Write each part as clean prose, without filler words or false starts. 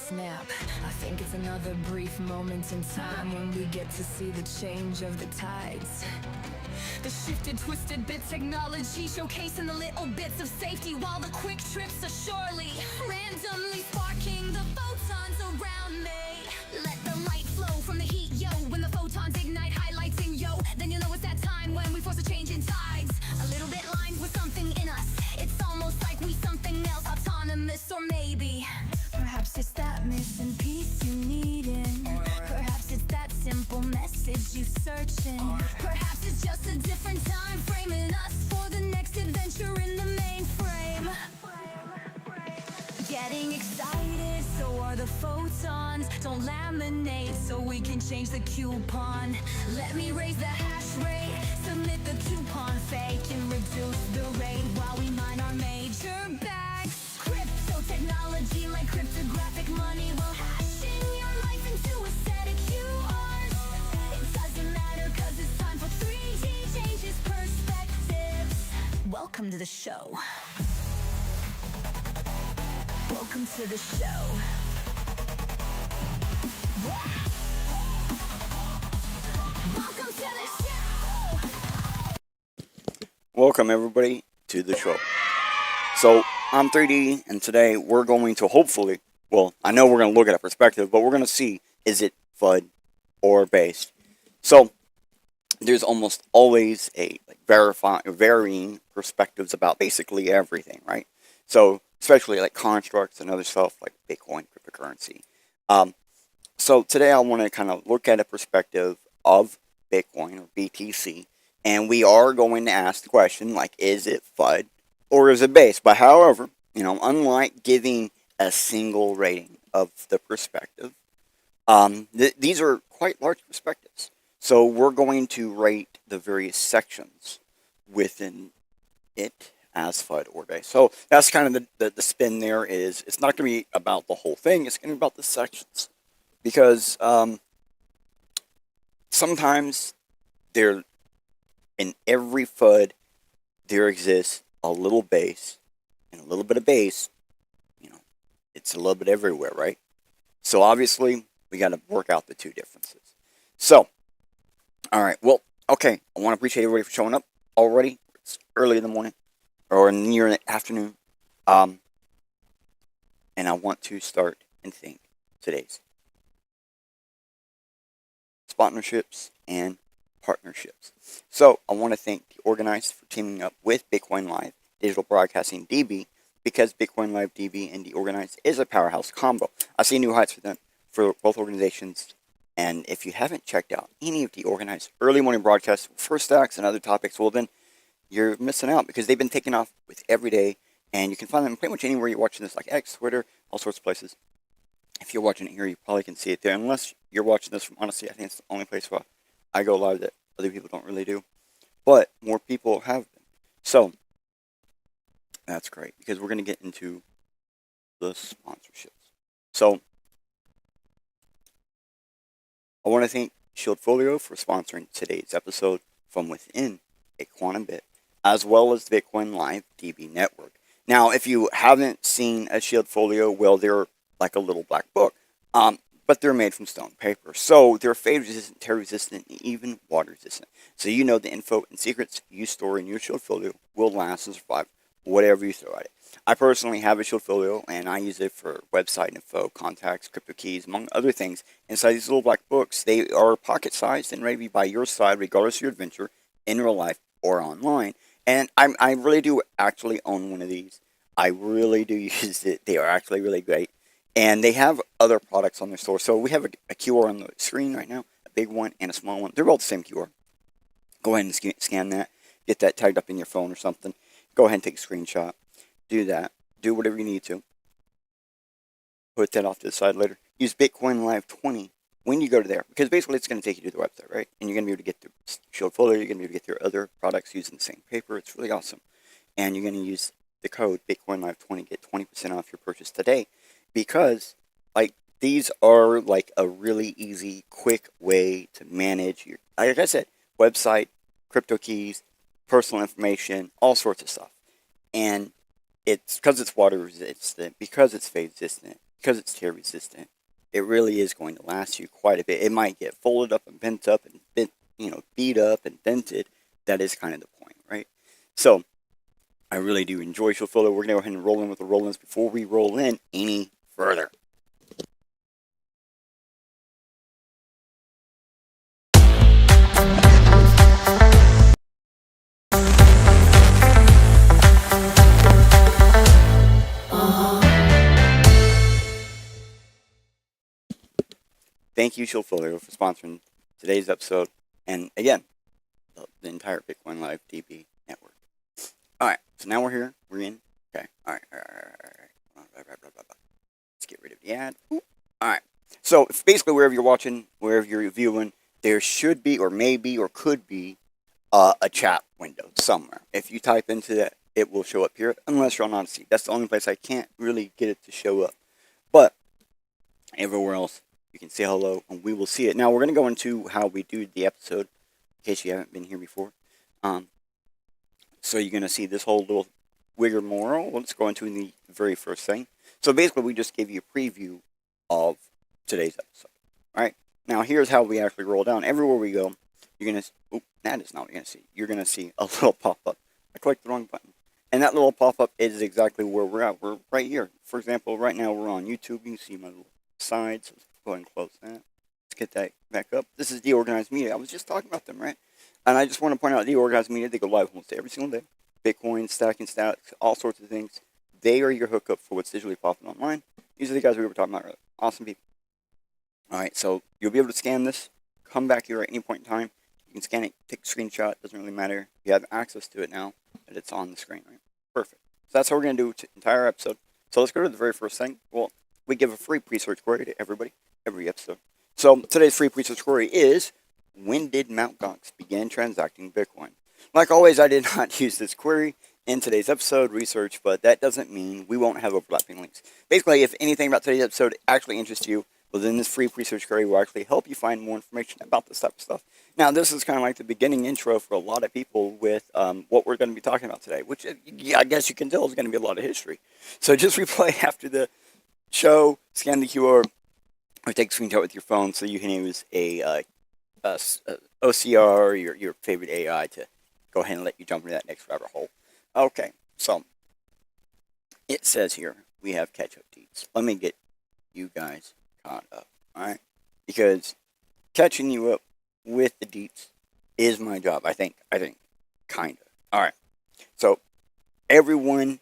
snap. I think it's another brief moment in time when we get to see the change of the tides. The shifted, twisted bit technology showcasing the little bits of safety, while the quick trips are surely randomly sparking the photons around me. Let the light flow from the heat, yo. When the photons ignite, highlighting, yo, then you know it's that time when we force a change in tides. A little bit lined with something in us. It's almost like we something else, autonomous, or maybe perhaps it's that missing piece you needin'. Perhaps it's that simple message you searching. Perhaps it's just a different time framing us for the next adventure in the mainframe. Getting excited, so are the photons. Don't laminate so we can change the coupon. Let me raise the hash rate, submit the coupon fake, and reduce the rate while we mine our major bags. Crypto technology like cryptographic money will hashing your life into a set of QRs. It doesn't matter cause it's time for 3D changes perspectives. Welcome to the show. Welcome to the show. Welcome to the show. Welcome everybody to the show. So I'm 3D, and today we're going to hopefully, well, I know we're going to look at a perspective, but we're going to see, is it FUD or based? So there's almost always a varying perspectives about basically everything, right? So especially like constructs and other stuff like Bitcoin, cryptocurrency. So today I want to kind of look at a perspective of Bitcoin or BTC, and we are going to ask the question like, is it FUD or is it based? But however, unlike giving a single rating of the perspective, these are quite large perspectives. So we're going to rate the various sections within it as FUD or based. So that's kind of the spin there. Is it's not going to be about the whole thing, it's going to be about the sections. Because sometimes there, in every FUD, there exists a little base, and a little bit of base, it's a little bit everywhere, right? So obviously, we got to work out the two differences. So, all right, well, okay, I want to appreciate everybody for showing up already. It's early in the morning, or near the afternoon, and I want to start and thank today's sponsorships and partnerships. So I want to thank the organizers for teaming up with Bitcoin Live Digital Broadcasting DB, because Bitcoin Live DB and the organized is a powerhouse combo. I see new heights for them, for both organizations. And if you haven't checked out any of the organized early morning broadcasts for stacks and other topics, well then you're missing out, because they've been taking off with every day, and you can find them pretty much anywhere you're watching this, like X, Twitter, all sorts of places. If you're watching it here, you probably can see it there. Unless you're watching this from, honestly, I think it's the only place where I go live that other people don't really do. But more people have them. So, that's great, because we're going to get into the sponsorships. So, I want to thank Shieldfolio for sponsoring today's episode from within a quantum bit, as well as the Bitcoin Live DB network. Now, if you haven't seen a Shieldfolio, well, they're like a little black book, but they're made from stone paper. So they're fade resistant, tear resistant, and even water resistant. So you know the info and secrets you store in your Shieldfolio will last and survive whatever you throw at it. I personally have a Shieldfolio, and I use it for website info, contacts, crypto keys, among other things. Inside these little black books, they are pocket-sized and ready to be by your side, regardless of your adventure, in real life or online. And I really do actually own one of these. I really do use it. They are actually really great. And they have other products on their store. So we have a QR on the screen right now, a big one and a small one. They're both the same QR. Go ahead and scan that. Get that tagged up in your phone or something. Go ahead and take a screenshot. Do that. Do whatever you need to. Put that off to the side later. Use Bitcoin Live 20 when you go to there. Because basically it's going to take you to the website, right? And you're going to be able to get their Shieldfolio. You're going to be able to get their other products using the same paper. It's really awesome. And you're going to use the code Bitcoin Live 20. Get 20% off your purchase today. Because, like, these are, like, a really easy, quick way to manage your, like I said, website, crypto keys, personal information, all sorts of stuff. And it's because it's water resistant, because it's fade resistant, because it's tear resistant, it really is going to last you quite a bit. It might get folded up and bent up and beat up and dented. That is kind of the point, right? So I really do enjoy Shield Filler. We're going to go ahead and roll in with the roll-ins before we roll in any further. Thank you, Shield Filler, for sponsoring today's episode. And again, the entire Bitcoin Live DB network. All right, so now we're here. We're in. Okay. All right. Let's get rid of the ad. All right. So basically, wherever you're watching, wherever you're viewing, there should be, or maybe, or could be a chat window somewhere. If you type into that, it will show up here, unless you're on Odyssey. That's the only place I can't really get it to show up. But everywhere else, you can say hello, and we will see it. Now, we're going to go into how we do the episode, in case you haven't been here before. So you're going to see this whole little rigmarole. Let's go into the very first thing. So basically, we just gave you a preview of today's episode. All right? Now, here's how we actually roll down. Everywhere we go, you're going to... Oh, that is not what you're going to see. You're going to see a little pop-up. I clicked the wrong button. And that little pop-up is exactly where we're at. We're right here. For example, right now we're on YouTube. You can see my little sides. Let's go ahead and close that. Let's get that back up. This is Deorganized Media. I was just talking about them, right? And I just want to point out Deorganized Media. They go live almost every single day. Bitcoin, stacking stats, all sorts of things. They are your hookup for what's digitally popping online. These are the guys we were talking about earlier. Awesome people. All right, so you'll be able to scan this. Come back here at any point in time. You can scan it, take a screenshot. Doesn't really matter. You have access to it now that it's on the screen, right? Perfect. So that's how we're going to do the entire episode. So let's go to the very first thing. Well, we give a free pre-search query to everybody, every episode. So today's free pre-search query is, when did Mt. Gox begin transacting Bitcoin? Like always, I did not use this query in today's episode research, but that doesn't mean we won't have overlapping links. Basically, if anything about today's episode actually interests you, well, then this free pre-search query will actually help you find more information about this type of stuff. Now, this is kind of like the beginning intro for a lot of people with what we're going to be talking about today, which I guess you can tell is going to be a lot of history. So just replay after the show, scan the QR, or take a screenshot with your phone so you can use a OCR, your favorite AI, to go ahead and let you jump into that next rabbit hole. Okay, so it says here we have catch-up deets. Let me get you guys caught up, all right? Because catching you up with the deets is my job, I think, kind of. All right, so everyone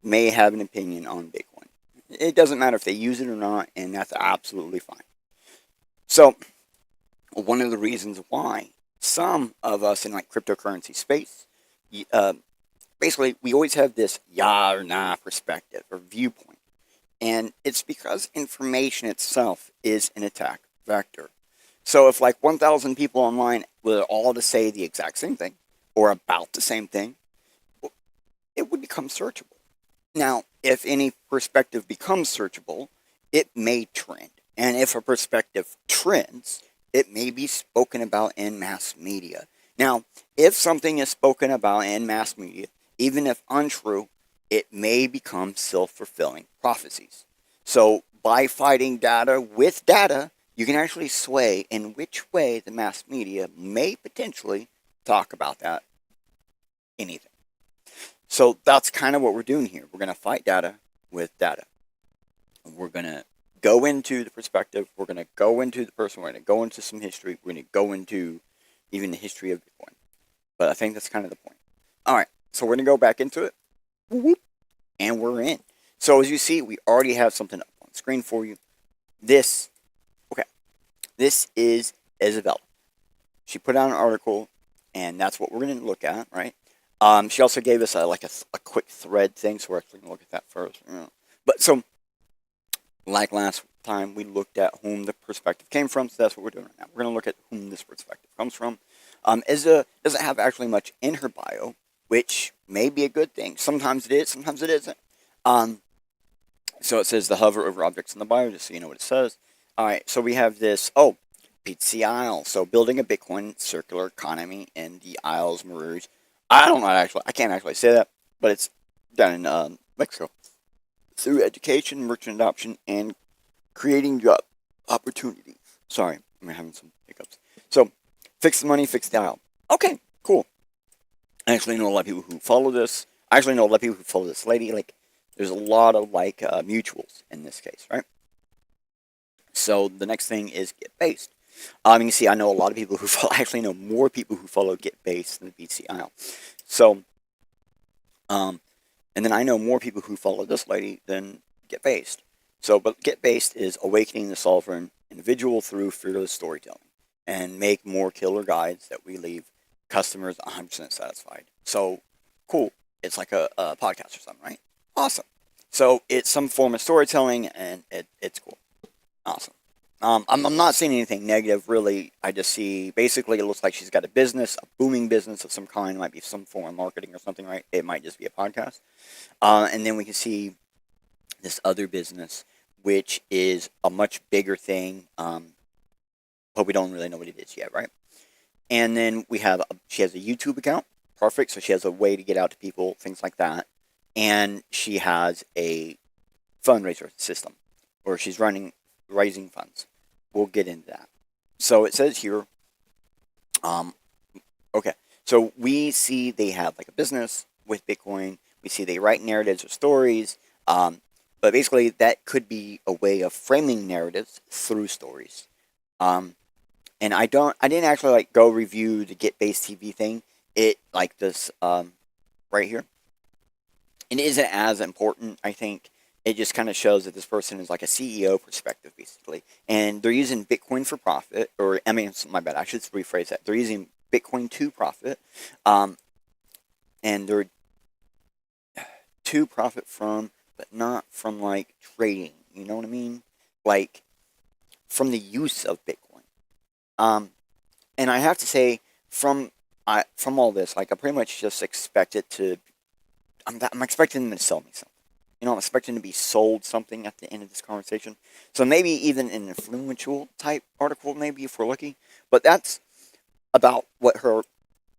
may have an opinion on Bitcoin. It doesn't matter if they use it or not, and that's absolutely fine. So one of the reasons why some of us in like cryptocurrency space, basically we always have this yeah or nah perspective or viewpoint. And it's because information itself is an attack vector. So if like 1,000 people online were all to say the exact same thing or about the same thing, it would become searchable. Now, if any perspective becomes searchable, it may trend. And if a perspective trends, it may be spoken about in mass media. Now, if something is spoken about in mass media, even if untrue, it may become self-fulfilling prophecies. So by fighting data with data, you can actually sway in which way the mass media may potentially talk about that anything. So that's kind of what we're doing here. We're going to fight data with data. We're going to go into the perspective. We're going to go into the person. We're going to go into some history. We're going to go into even the history of Bitcoin. But I think that's kind of the point. All right, so we're going to go back into it. And we're in. So as you see, we already have something up on screen for you. This is Isabella. She put out an article, and that's what we're going to look at, right? She also gave us a quick thread thing, so we're actually going to look at that first. But so, like last time, we looked at whom the perspective came from, so that's what we're doing right now. We're going to look at whom this perspective comes from. Isa doesn't have actually much in her bio, which may be a good thing. Sometimes it is, sometimes it isn't. So it says the hover over objects in the bio, just so you know what it says. All right, so we have this, Pizza Isle. So building a Bitcoin circular economy in the Isles Maroons. I don't know, actually. I can't actually say that, but it's down in Mexico. Through education, merchant adoption, and creating job opportunities. Sorry, I'm having some hiccups. So, fix the money, fix the aisle. Okay, cool. I actually know a lot of people who follow this. I actually know a lot of people who follow this lady. Like, there's a lot of like mutuals in this case, right? So the next thing is get based. You can see I know a lot of people who follow. I actually know more people who follow get based than the BCIL. So, and then I know more people who follow this lady than get based. So, but get based is awakening the sovereign individual through fearless storytelling and make more killer guides that we leave customers 100% satisfied. So, cool. It's like a podcast or something, right? Awesome. So it's some form of storytelling, and it's cool. Awesome. I'm not seeing anything negative, really. I just see, basically, it looks like she's got a business, a booming business of some kind. It might be some form of marketing or something, right? It might just be a podcast. And then we can see this other business, which is a much bigger thing, but we don't really know what it is yet, right? And then she has a YouTube account. Perfect. So she has a way to get out to people, things like that. And she has a fundraiser system where she's raising funds. We'll get into that. So it says here, okay. So we see they have like a business with Bitcoin. We see they write narratives or stories. But basically that could be a way of framing narratives through stories. And I didn't actually like go review the Get Based TV thing. It like this right here. It isn't as important, I think. It just kind of shows that this person is like a CEO perspective, basically. And they're using Bitcoin for profit, or, I mean, my bad, I should rephrase that. They're using Bitcoin to profit, and they're to profit from, but not from, like, trading, you know what I mean? Like, from the use of Bitcoin. And I have to say, from all this, like, I pretty much just expect it to, I'm expecting them to sell me something. You know, I'm expecting to be sold something at the end of this conversation. So maybe even an influential type article, maybe if we're lucky. But that's about what her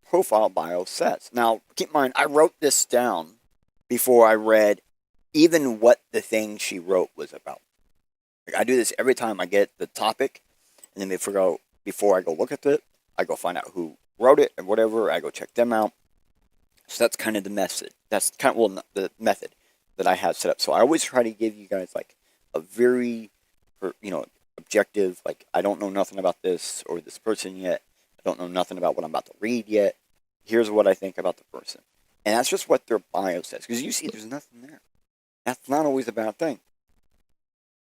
profile bio says. Now, keep in mind, I wrote this down before I read even what the thing she wrote was about. Like, I do this every time I get the topic, and then before I go look at it, I go find out who wrote it and whatever. I go check them out. So that's kind of the method. That's kind of, well, the method that I have set up. So I always try to give you guys like a very, objective, like, I don't know nothing about this or this person yet. I don't know nothing about what I'm about to read yet. Here's what I think about the person. And that's just what their bio says. Because you see, there's nothing there. That's not always a bad thing.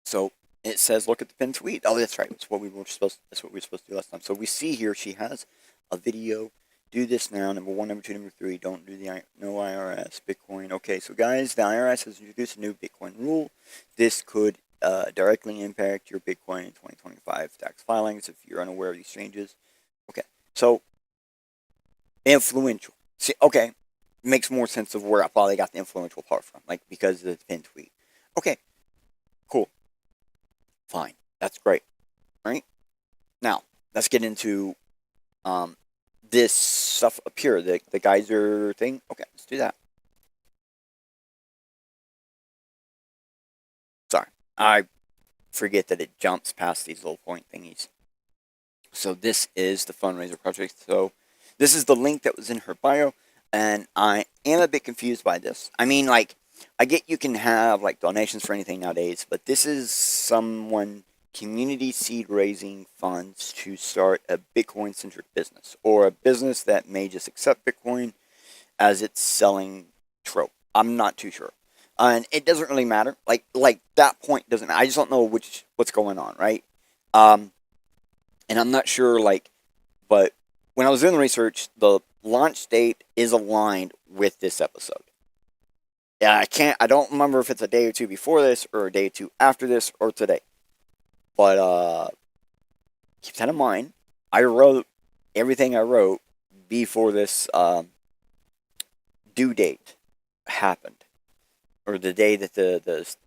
So it says, look at the pinned tweet. Oh, that's right. That's what we were supposed to do last time. So we see here she has a video. Do this now. Number 1, number 2, number 3. Don't do no IRS, Bitcoin. Okay, so guys, the IRS has introduced a new Bitcoin rule. This could directly impact your Bitcoin in 2025 tax filings if you're unaware of these changes. Okay, so influential. See, okay, makes more sense of where I probably got the influential part from, like because of the pinned tweet. Okay, cool, fine, that's great. All right, now let's get into this stuff up here, the geyser thing. Okay, let's do that. Sorry, I forget that it jumps past these little point thingies. So this is the fundraiser project. So this is the link that was in her bio, and I am a bit confused by this. I mean, like, I get you can have like donations for anything nowadays, but this is someone community seed raising funds to start a Bitcoin centric business or a business that may just accept Bitcoin as its selling trope. I'm not too sure. And it doesn't really matter. Like that point doesn't matter. I just don't know what's going on, right? And I'm not sure, like, but when I was doing the research, the launch date is aligned with this episode. Yeah, I don't remember if it's a day or two before this or a day or two after this or today. But keep that in mind. I wrote everything I wrote before this due date happened, or the day that this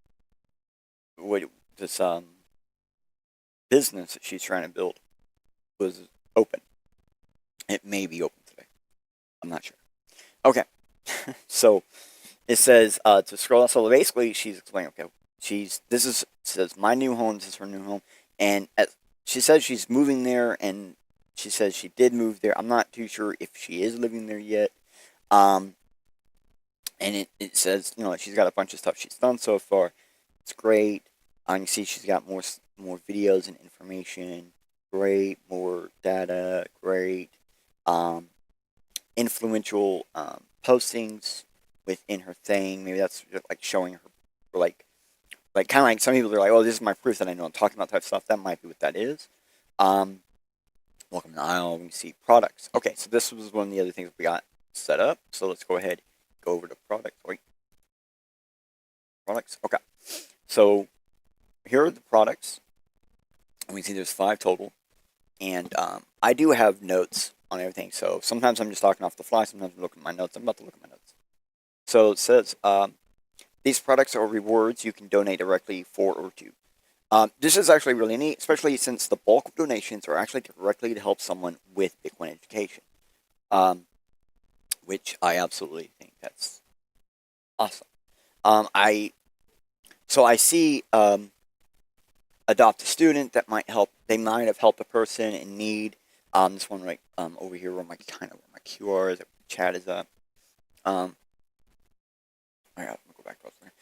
business that she's trying to build was open. It may be open today. I'm not sure. Okay, so it says to scroll down. So basically, she's explaining. Okay, says my new home. This is her new home, and she says she's moving there, and she says she did move there. I'm not too sure if she is living there yet. Um, and it says, she's got a bunch of stuff she's done so far. It's great. You see she's got more videos and information. Great, more data. Great, um, influential postings within her thing. Maybe that's like showing her, or like kind of like some people are like, oh, this is my proof that I know I'm talking about type stuff. That might be what that is. Um, Welcome to the aisle. We see products. Okay, so this was one of the other things we got set up. So let's go ahead, go over to products. Wait, products. Okay, so here are the products. We see there's 5 total, and I do have notes on everything. So sometimes I'm just talking off the fly. Sometimes I'm looking at my notes. I'm about to look at my notes. So it says these products are rewards you can donate directly for or to. This is actually really neat, especially since the bulk of donations are actually directly to help someone with Bitcoin education, which I absolutely think that's awesome. I see adopt a student that might help. They might have helped a person in need. This one right over here where my QR is, chat is up. I gotta go back to there.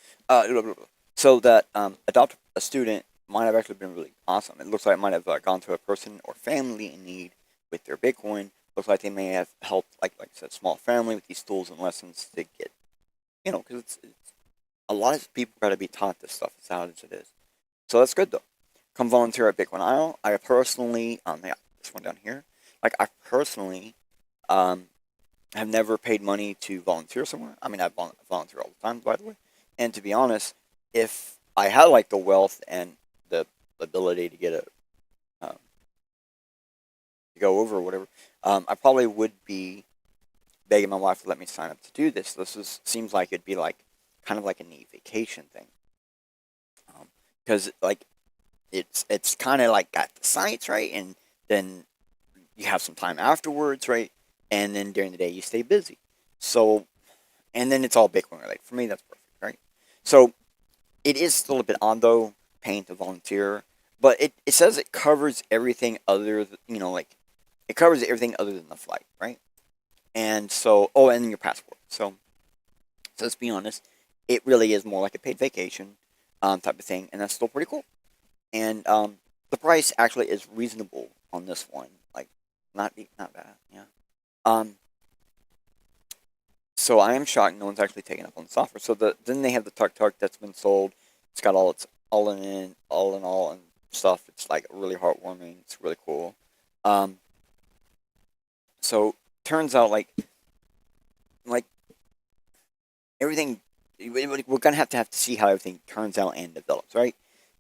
So that adopt a student might have actually been really awesome. It looks like it might have gone to a person or family in need with their Bitcoin. Looks like they may have helped, like I said, small family with these tools and lessons to get, because it's a lot of people got to be taught this stuff as hard as it is. So that's good though. Come volunteer at Bitcoin Isle. I personally, this one down here, like I personally, have never paid money to volunteer somewhere. I mean, I volunteer all the time, by the way. And to be honest, if I had like the wealth and the ability to get to go over or whatever, I probably would be begging my wife to let me sign up to do this. Seems like it'd be like kind of like a neat vacation thing, because like it's kind of like got the sites right, and then you have some time afterwards, right, and then during the day you stay busy. So, and then it's all Bitcoin related. For me, that's perfect, right? So it is still a bit odd though, paying to volunteer, but it says it covers everything other like it covers everything other than the flight, right? And so, and then your passport. So let's be honest, it really is more like a paid vacation type of thing, and that's still pretty cool. And the price actually is reasonable on this one, like not bad, yeah. Um, so I am shocked no one's actually taken up on this offer. So then they have the tuk tuk that's been sold. It's got all in all and stuff. It's like really heartwarming. It's really cool. Um, so turns out like everything, we're gonna have to see how everything turns out and develops, right?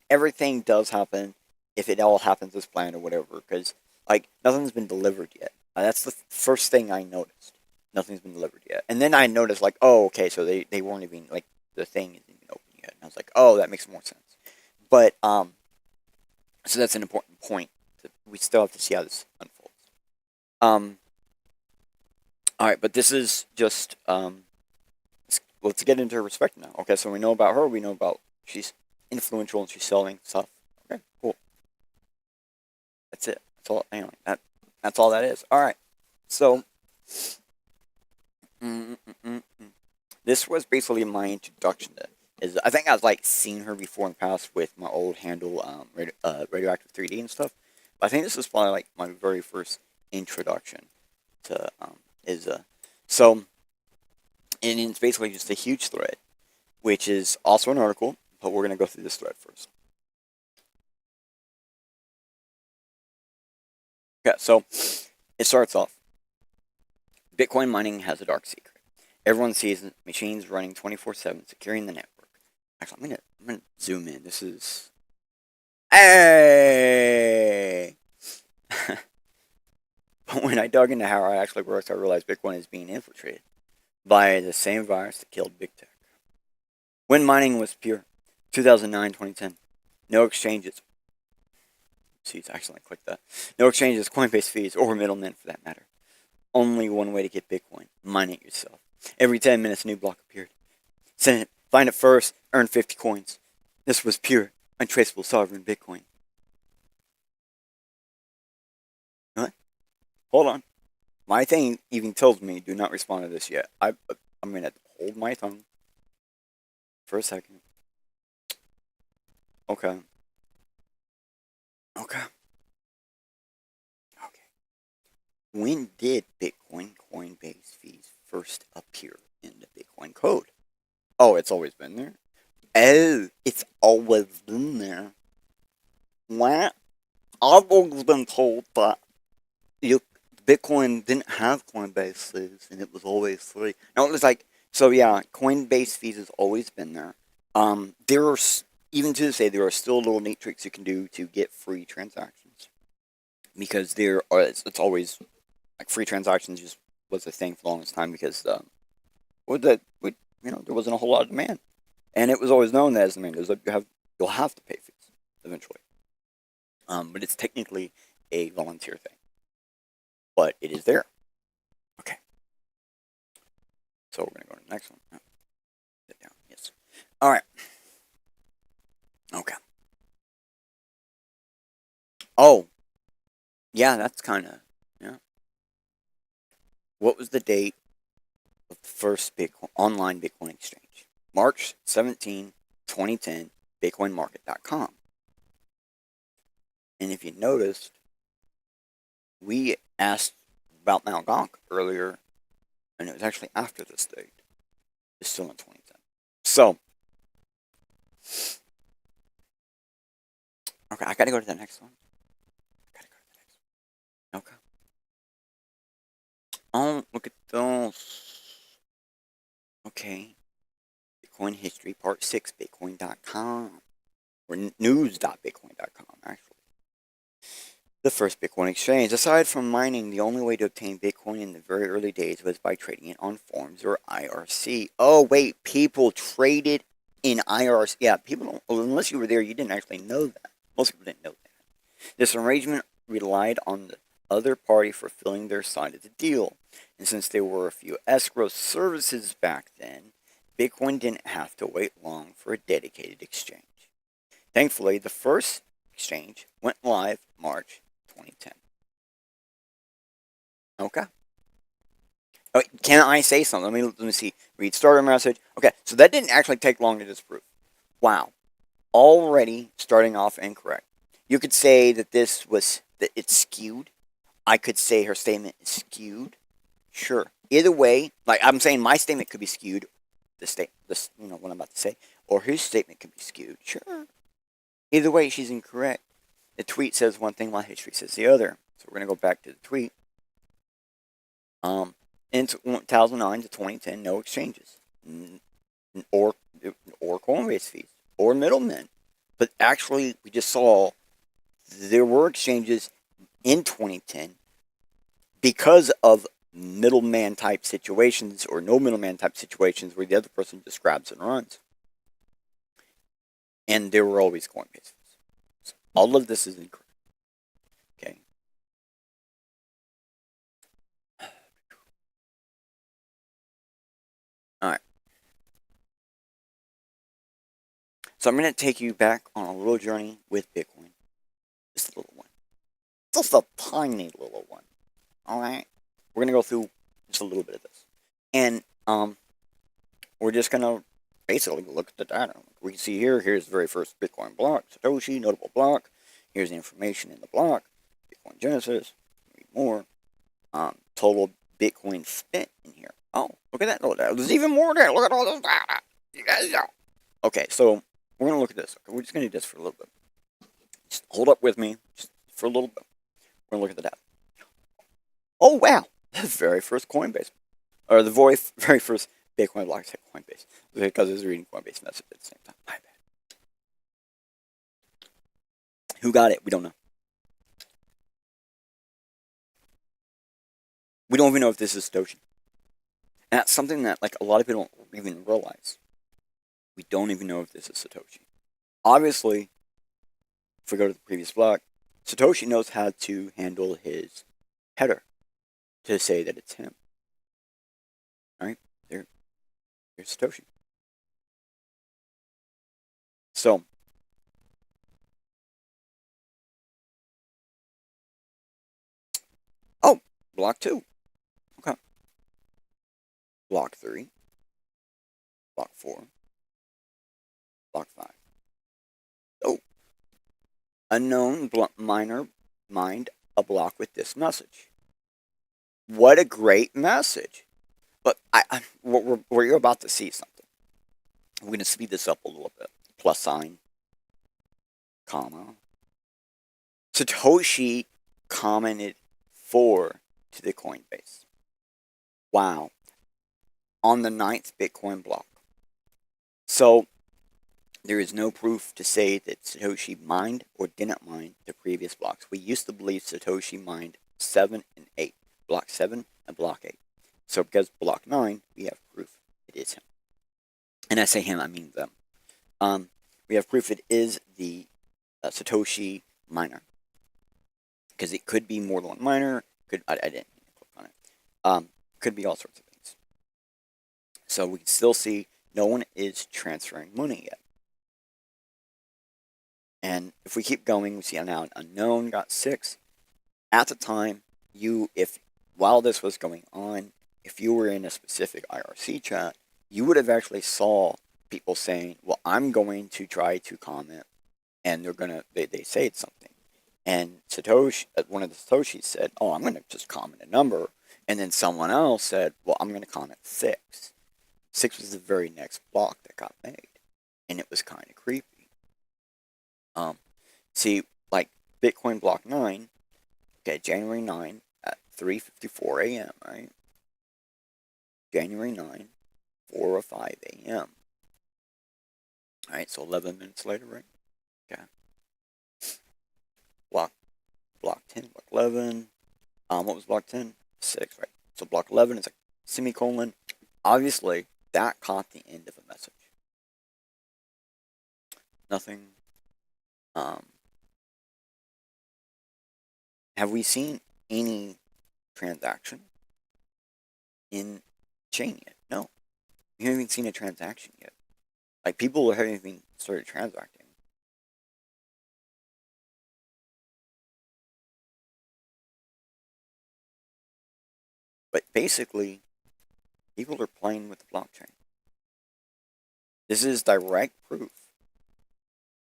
Everything does happen if it all happens as planned or whatever, because like nothing's been delivered yet. That's the first thing I noticed. Nothing's been delivered yet, and then I noticed like, oh, okay, so they weren't even like the thing isn't even open yet, and I was like, oh, that makes more sense. But so that's an important point. We still have to see how this unfolds. All right, but this is just let's get into her perspective now. Okay, so we know about her. We know about she's influential and she's selling stuff. Okay, cool. That's it. That's all. Anyway, that's all that is. All right. So, this was basically my introduction to. I think I was like seeing her before in the past with my old handle, Radioactive 3D and stuff. But I think this was probably like my very first introduction to Izza. So, and it's basically just a huge thread, which is also an article, but we're gonna go through this thread first. Okay, so it starts off. Bitcoin mining has a dark secret. Everyone sees machines running 24/7, securing the network. Actually, I'm gonna zoom in. This is hey. But when I dug into how it actually works, I realized Bitcoin is being infiltrated by the same virus that killed big tech. When mining was pure, 2009, 2010, no exchanges. See, it's actually click that. No exchanges, Coinbase fees, or middlemen for that matter. Only one way to get Bitcoin: mine it yourself. Every 10 minutes, a new block appeared. Send it, find it first, earn 50 coins. This was pure, untraceable sovereign Bitcoin. What? Hold on. My thing even tells me do not respond to this yet. I'm gonna hold my tongue for a second. Okay. Okay. Okay. When did Bitcoin Coinbase fees first appear in the Bitcoin code? Oh, it's always been there. Oh, it's always been there. What? I've always been told that you Bitcoin didn't have Coinbase fees and it was always free. No, it was like so. Yeah, Coinbase fees has always been there. There are even to this day there are still little neat tricks you can do to get free transactions because there are. It's always like free transactions just was a thing for the longest time because there wasn't a whole lot of demand, and it was always known as demand is that you'll have to pay fees eventually. But it's technically a volunteer thing, but it is there. Okay, so we're gonna go to the next one. Oh, sit down. Yes. All right. Okay. Oh, yeah, that's kind of yeah. What was the date of the first Bitcoin online Bitcoin exchange? March 17, 2010, BitcoinMarket.com. And if you noticed, we asked about Mt. Gox earlier, and it was actually after this date. It's still in 2010. So, okay, I gotta go to the next one. Okay. Oh, look at those. Okay. Bitcoin History Part 6, Bitcoin.com. Or news.bitcoin.com, actually. The first Bitcoin exchange. Aside from mining, the only way to obtain Bitcoin in the very early days was by trading it on forums or IRC. Oh, wait, people traded in IRC. Yeah, people don't, well, unless you were there, you didn't actually know that. Most people didn't know that. This arrangement relied on the other party fulfilling their side of the deal. And since there were a few escrow services back then, Bitcoin didn't have to wait long for a dedicated exchange. Thankfully, the first exchange went live March 2010. Okay. Oh, can I say something? Let me see. Read starter message. Okay, so that didn't actually take long to disprove. Wow. Already starting off incorrect. You could say that that it's skewed. I could say her statement is skewed. Sure. Either way, like I'm saying my statement could be skewed. What I'm about to say. Or his statement could be skewed. Sure. Either way, she's incorrect. The tweet says one thing while history says the other. So we're going to go back to the tweet. In 2009 to 2010, no exchanges, or Coinbase fees, or middlemen. But actually, we just saw there were exchanges in 2010 because of middleman type situations or no middleman type situations where the other person just grabs and runs. And there were always Coinbase fees. So all of this is incorrect. Okay. All right. So I'm going to take you back on a little journey with Bitcoin. Just a little one. Just a tiny little one. All right. We're going to go through just a little bit of this. And we're just going to basically look at the data. We can see here's the very first Bitcoin block, Satoshi, notable block. Here's the information in the block, Bitcoin Genesis, read more. Total Bitcoin spent in here. Oh, look at that. Oh, there's even more there. Look at all those data. You guys know. Okay, so we're going to look at this. Okay, we're just going to do this for a little bit. Just hold up with me just for a little bit. We're going to look at the data. Oh, wow. The very first Coinbase. Or the very first Bitcoin block said Coinbase. Because I was reading Coinbase message at the same time. My bad. Who got it? We don't know. We don't even know if this is Satoshi. And that's something that like a lot of people don't even realize. We don't even know if this is Satoshi. Obviously, if we go to the previous block, Satoshi knows how to handle his header to say that it's him. Alright? There's Satoshi. So, block 2. Okay. Block 3. Block 4. Block 5. Oh. Unknown miner mined a block with this message. What a great message. But you're about to see something. We're going to speed this up a little bit. Plus sign, comma. Satoshi commented 4 to the Coinbase. Wow. On the 9th Bitcoin block. So, there is no proof to say that Satoshi mined or didn't mine the previous blocks. We used to believe Satoshi mined 7 and 8. Block 7 and block 8. So, because block 9, we have proof it is him. And I say him, I mean them. We have proof it is the Satoshi miner. Because it could be more than one miner. I didn't click on it. Could be all sorts of things. So we can still see no one is transferring money yet. And if we keep going, we see now an unknown got 6. At the time, while this was going on, if you were in a specific IRC chat, you would have actually saw people saying, well, I'm going to try to comment, and they say something. And Satoshi, one of the Satoshis said, oh, I'm going to just comment a number. And then someone else said, well, I'm going to comment 6. 6 was the very next block that got made. And it was kind of creepy. See, like Bitcoin block 9, okay, January 9 at 3:54 a.m., right? January 9, 4:05 a.m. Alright, so 11 minutes later, right? Okay. Block 10, block 11. What was block 10? 6, right? So block 11 is a semicolon. Obviously, that caught the end of a message. Nothing. Have we seen any transaction in chain yet? No. We haven't even seen a transaction yet. Like, people haven't even started transacting. But basically, people are playing with the blockchain. This is direct proof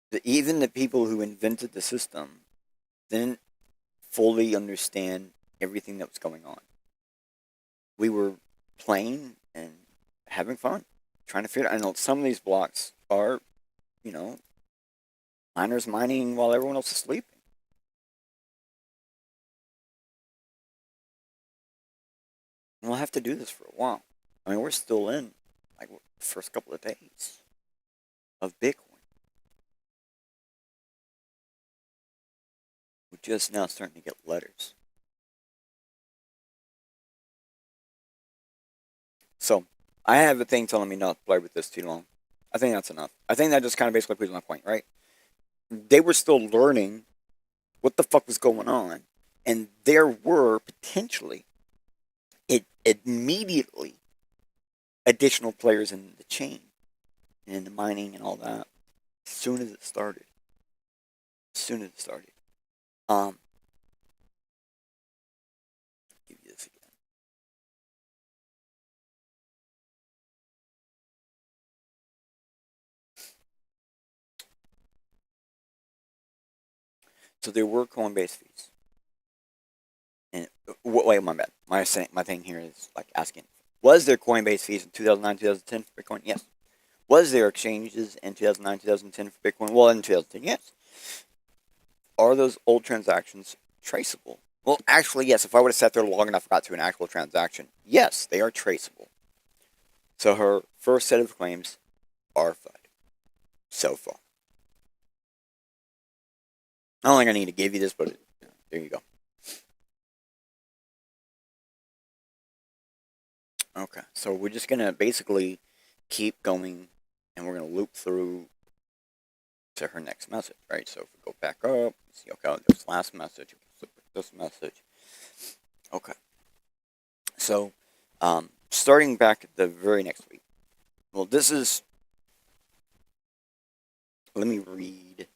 that even the people who invented the system didn't fully understand everything that was going on. We were playing and having fun, trying to figure out. I know some of these blocks are, miners mining while everyone else is sleeping. And we'll have to do this for a while. I mean, we're still in, like, the first couple of days of Bitcoin. We're just now starting to get letters. So, I have a thing telling me not to play with this too long. I think that's enough. I think that just kind of basically proves my point, right? They were still learning what the fuck was going on. And there were potentially immediately additional players in the chain and in the mining and all that as soon as it started. Give you this again. So there were Coinbase fees. And wait, my bad. My thing here is like asking, was there Coinbase fees in 2009, 2010 for Bitcoin? Yes. Was there exchanges in 2009, 2010 for Bitcoin? Well, in 2010, yes. Are those old transactions traceable? Well, actually, yes. If I would have sat there long enough, got to an actual transaction, yes, they are traceable. So her first set of claims are FUD so far. I don't think I need to give you this, but there you go. Okay, so we're just gonna basically keep going, and we're gonna loop through to her next message, right? So if we go back up, see, okay, this last message, we can flip this message. Okay, so starting back at the very next week. Well, this is. Let me read.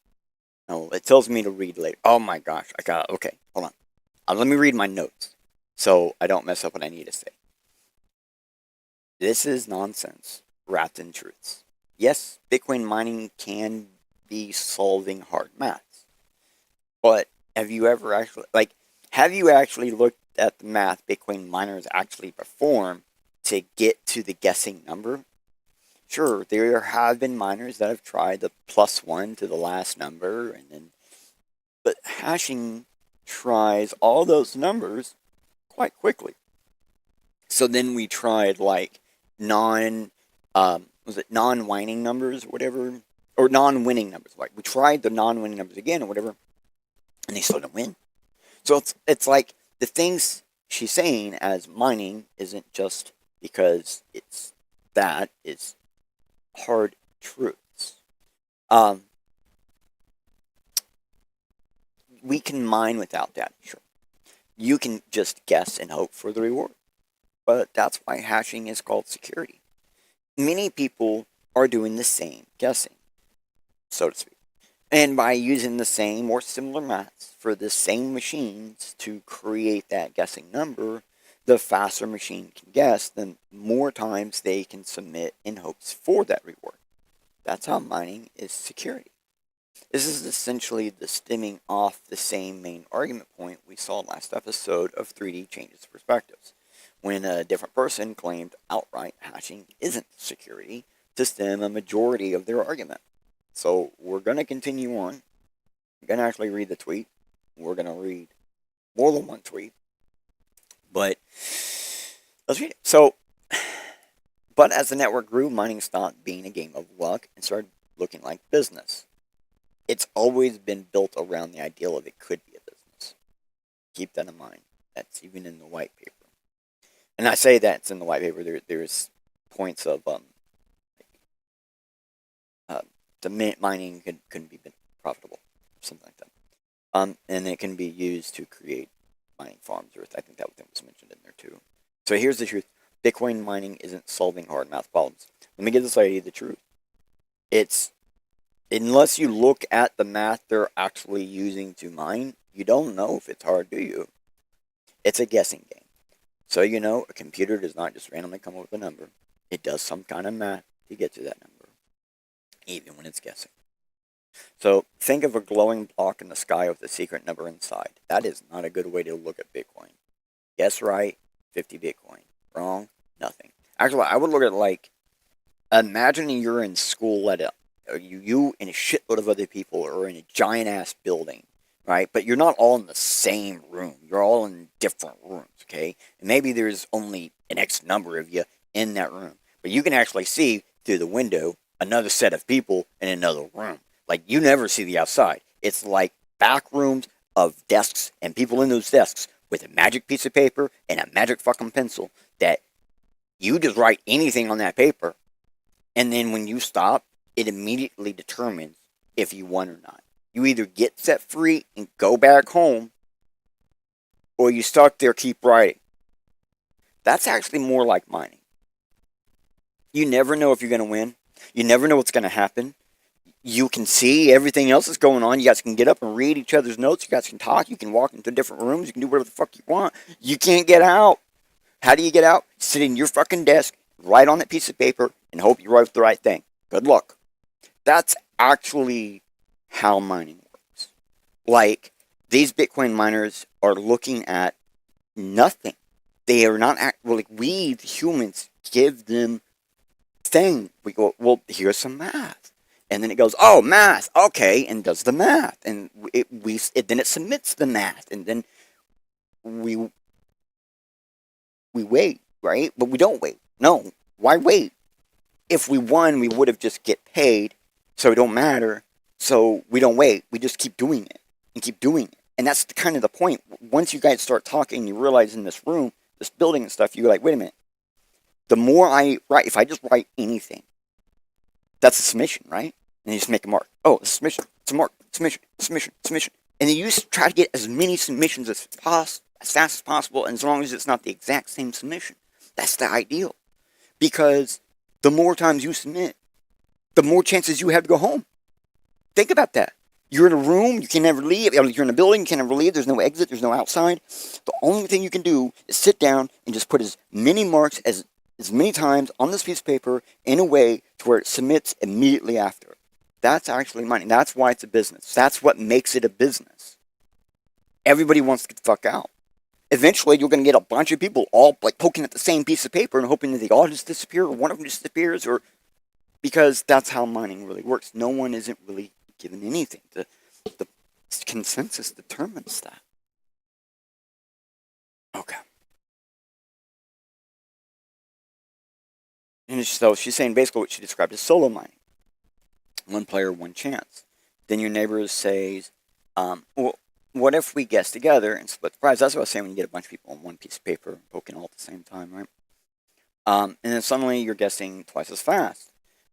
Oh, it tells me to read later. Oh my gosh, I got. Okay, hold on. Let me read my notes. so I don't mess up what I need to say. This is nonsense wrapped in truths. Yes, Bitcoin mining can be solving hard maths, but have you actually looked at the math Bitcoin miners actually perform to get to the guessing number? Sure, there have been miners that have tried the +1 to the last number, but hashing tries all those numbers quite quickly. So then we tried like non, was it non-winning numbers or whatever, or non-winning numbers. Like we tried the non-winning numbers again or whatever, and they still didn't win. So it's like the things she's saying as mining isn't just because it's hard truths. We can mine without that, sure. You can just guess and hope for the reward. But that's why hashing is called security. Many people are doing the same guessing, so to speak. And by using the same or similar maths for the same machines to create that guessing number, the faster machine can guess, the more times they can submit in hopes for that reward. That's how mining is security. This is essentially the stemming off the same main argument point we saw last episode of 3D Changes Perspectives, when a different person claimed outright hashing isn't security to stem a majority of their argument. So we're going to continue on. I'm going to actually read the tweet. We're going to read more than one tweet. But let's read it. So, but as the network grew, mining stopped being a game of luck and started looking like business. It's always been built around the ideal of it could be a business. Keep that in mind. That's even in the white paper. And I say that it's in the white paper. There's points of the mining couldn't be profitable, something like that. And it can be used to create mining farms. Or I think that was mentioned in there too. So here's the truth: Bitcoin mining isn't solving hard math problems. Let me give this lady the truth. It's unless you look at the math they're actually using to mine, you don't know if it's hard, do you? It's a guessing game. So you know, a computer does not just randomly come up with a number. It does some kind of math to get to that number, even when it's guessing. So think of a glowing block in the sky with a secret number inside. That is not a good way to look at Bitcoin. Guess right, 50 Bitcoin. Wrong, nothing. Actually, I would look at it like, imagine you're in school at you and a shitload of other people are in a giant ass building, right? But you're not all in the same room. You're all in different rooms, okay? And maybe there's only an X number of you in that room. But you can actually see through the window another set of people in another room. Like, you never see the outside. It's like back rooms of desks and people in those desks with a magic piece of paper and a magic fucking pencil that you just write anything on that paper. And then when you stop, it immediately determines if you won or not. You either get set free and go back home, or you stuck there, keep writing. That's actually more like mining. You never know if you're going to win. You never know what's going to happen. You can see everything else that's going on. You guys can get up and read each other's notes. You guys can talk. You can walk into different rooms. You can do whatever the fuck you want. You can't get out. How do you get out? Sit in your fucking desk, write on that piece of paper, and hope you write the right thing. Good luck. That's actually how mining works. Like, these Bitcoin miners are looking at nothing. They are not we, the humans, give them thing. We go, well, here's some math. And then it goes, oh, math, okay, and does the math. And then it submits the math. And then we wait, right? But we don't wait. No, why wait? If we won, we would have just get paid, so it don't matter. So we don't wait. We just keep doing it and keep doing it. And that's kind of the point. Once you guys start talking, you realize in this room, this building and stuff, you're like, wait a minute. The more I write, if I just write anything, that's a submission, right? And you just make a mark. Oh, it's a submission. It's a mark. Submission. Submission. Submission. And then you just try to get as many submissions as fast as possible, and as long as it's not the exact same submission. That's the ideal. Because the more times you submit, the more chances you have to go home. Think about that. You're in a room, you can never leave. You're in a building, you can never leave. There's no exit, there's no outside. The only thing you can do is sit down and just put as many marks as many times on this piece of paper in a way to where it submits immediately after. That's actually mining. That's why it's a business. That's what makes it a business. Everybody wants to get the fuck out. Eventually, you're going to get a bunch of people all like poking at the same piece of paper and hoping that they all just disappear or one of them just disappears, or because that's how mining really works. No one isn't really given anything. The consensus determines that. Okay. And so she's saying basically what she described as solo mining. One player, one chance. Then your neighbors says, well, what if we guess together and split the prize? That's what I was saying when you get a bunch of people on one piece of paper poking all at the same time, right? And then suddenly you're guessing twice as fast.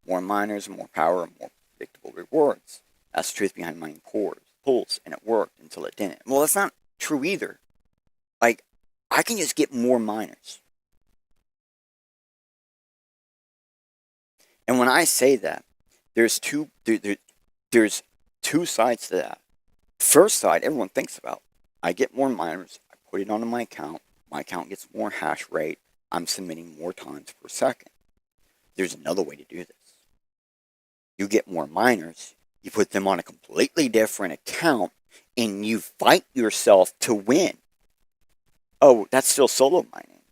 More miners, more power, more predictable rewards. That's the truth behind mining pools, and it worked until it didn't. Well, that's not true either. Like, I can just get more miners. And when I say that, there's two sides to that. First side, everyone thinks about. I get more miners, I put it onto my account gets more hash rate, I'm submitting more times per second. There's another way to do this. You get more miners, you put them on a completely different account, and you fight yourself to win. Oh, that's still solo mining.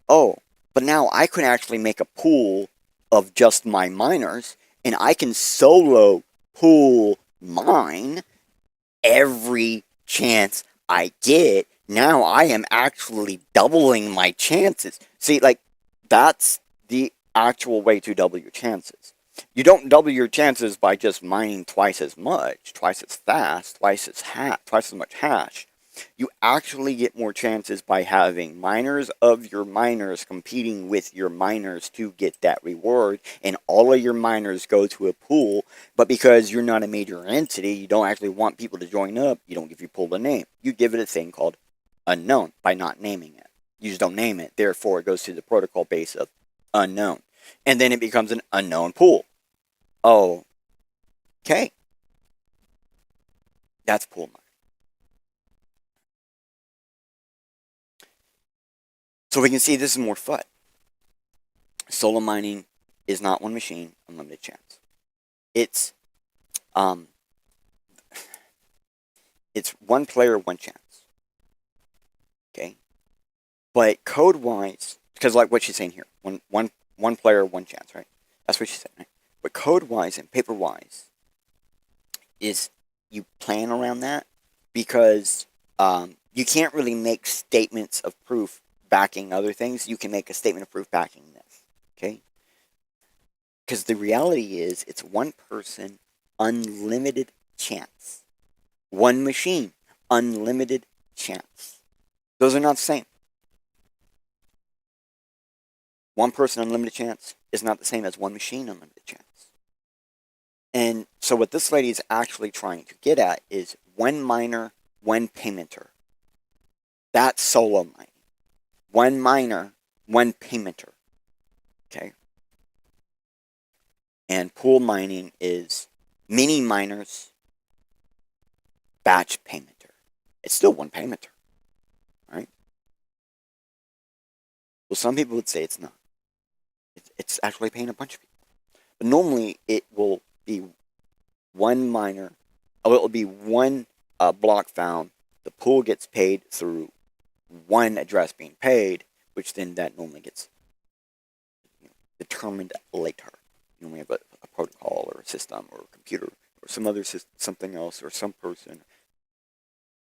Oh, but now I can actually make a pool of just my miners, and I can solo pool mine every chance I get. Now I am actually doubling my chances. See, like, that's the actual way to double your chances. You don't double your chances by just mining twice as much, twice as fast, twice as much hash. You actually get more chances by having miners of your miners competing with your miners to get that reward, and all of your miners go to a pool, but because you're not a major entity, you don't actually want people to join up, you don't give your pool a name. You give it a thing called unknown by not naming it. You just don't name it, therefore it goes to the protocol base of unknown. And then it becomes an unknown pool. Oh, okay. That's pool mining. So we can see this is more fun. Solo mining is not one machine, unlimited chance. It's it's one player, one chance. Okay? But code wise, because like what she's saying here, one player, one chance, right? That's what she said, right? But code wise and paper wise is you plan around that because you can't really make statements of proof backing other things. You can make a statement of proof backing this. Okay? Because the reality is it's one person, unlimited chance. One machine, unlimited chance. Those are not the same. One person, unlimited chance is not the same as one machine, unlimited chance. And so what this lady is actually trying to get at is one miner, one paymenter. That's solo mining. One miner, one paymenter. Okay? And pool mining is many miners, batch paymenter. It's still one paymenter. Right? Well, some people would say it's not. It's actually paying a bunch of people. But normally it will be one miner, it will be one block found. The pool gets paid through one address being paid, which then that normally gets determined later. You normally have a protocol or a system or a computer or some other system, something else, or some person,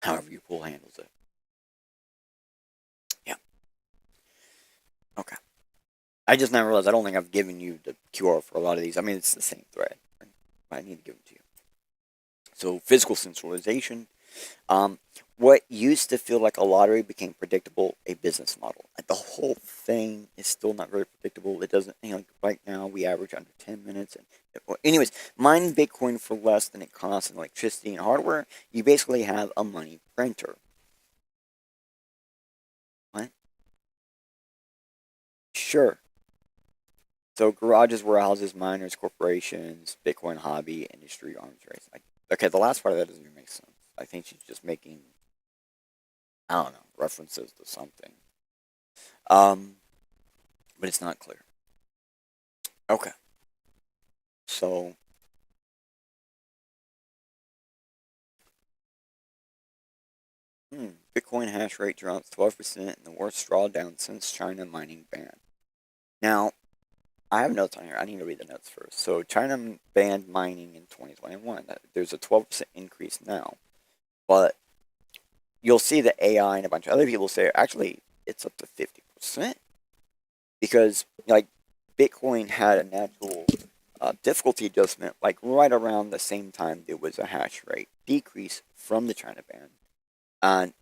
however your pool handles it. Yeah. Okay. I just now realized I don't think I've given you the QR for a lot of these. I mean, it's the same thread. Right? I need to give it to you. So, physical centralization. What used to feel like a lottery became predictable, a business model. Like the whole thing is still not very predictable. It doesn't, like right now we average under 10 minutes. Anyways, mining Bitcoin for less than it costs in electricity and hardware, you basically have a money printer. What? Sure. So garages, warehouses, miners, corporations, Bitcoin hobby, industry, arms race. Okay, the last part of that doesn't even make sense. I think she's just making, I don't know, references to something. Um, but it's not clear. Okay, so Bitcoin hash rate drops 12% in the worst drawdown since China mining ban. Now, I have notes on here. I need to read the notes first. So, China banned mining in 2021. There's a 12% increase now. But you'll see the AI and a bunch of other people say actually it's up to 50%. Because, like, Bitcoin had a natural difficulty adjustment, like, right around the same time there was a hash rate decrease from the China ban.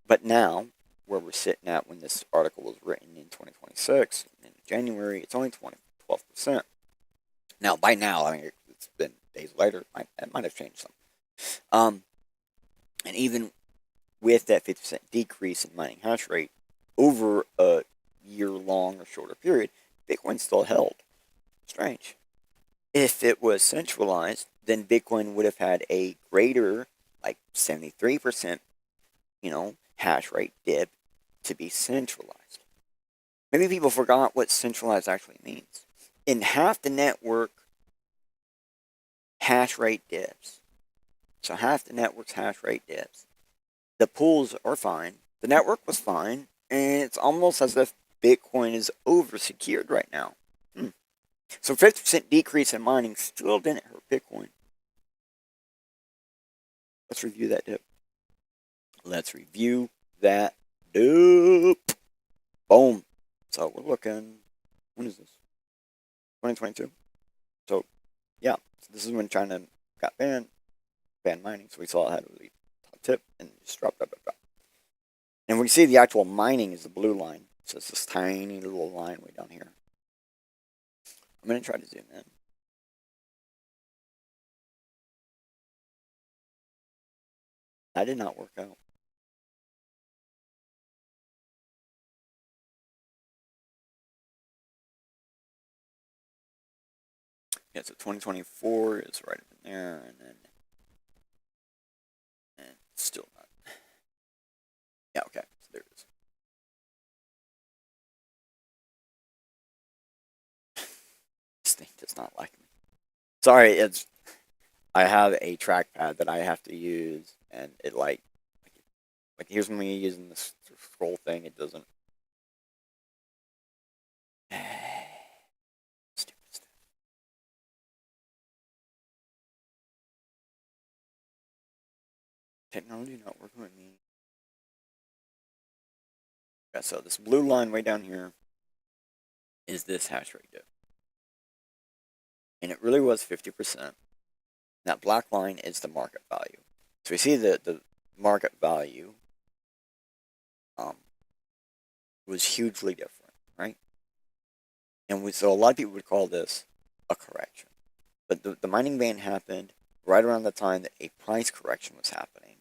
But now, where we're sitting at when this article was written in 2026, in January, it's only 12%. Now, by now, I mean, it's been days later, it might have changed some. And even with that 50% decrease in mining hash rate over a year-long or shorter period, Bitcoin still held. Strange. If it was centralized, then Bitcoin would have had a greater, like 73%, hash rate dip to be centralized. Maybe people forgot what centralized actually means. In half the network, hash rate dips. So half the network's hash rate dips. The pools are fine. The network was fine. And it's almost as if Bitcoin is over-secured right now. So 50% decrease in mining still didn't hurt Bitcoin. Let's review that dip. Boom. So we're looking, when is this? 2022. So, yeah. So this is when China got banned mining. So we saw it had a really top tip and just dropped. And we see the actual mining is the blue line. So it's this tiny little line way down here. I'm going to try to zoom in. That did not work out. Yeah, so 2024 is right up in there, and still not. Yeah, okay, so there it is. This thing does not like me. Sorry, I have a trackpad that I have to use, and it like here's me using this scroll thing. It doesn't. Stupid stuff. Technology not working with me. Yeah, so this blue line way down here is this hash rate dip, and it really was 50%. That black line is the market value. So we see the market value was hugely different, right? And so a lot of people would call this a correction. But the mining ban happened right around the time that a price correction was happening.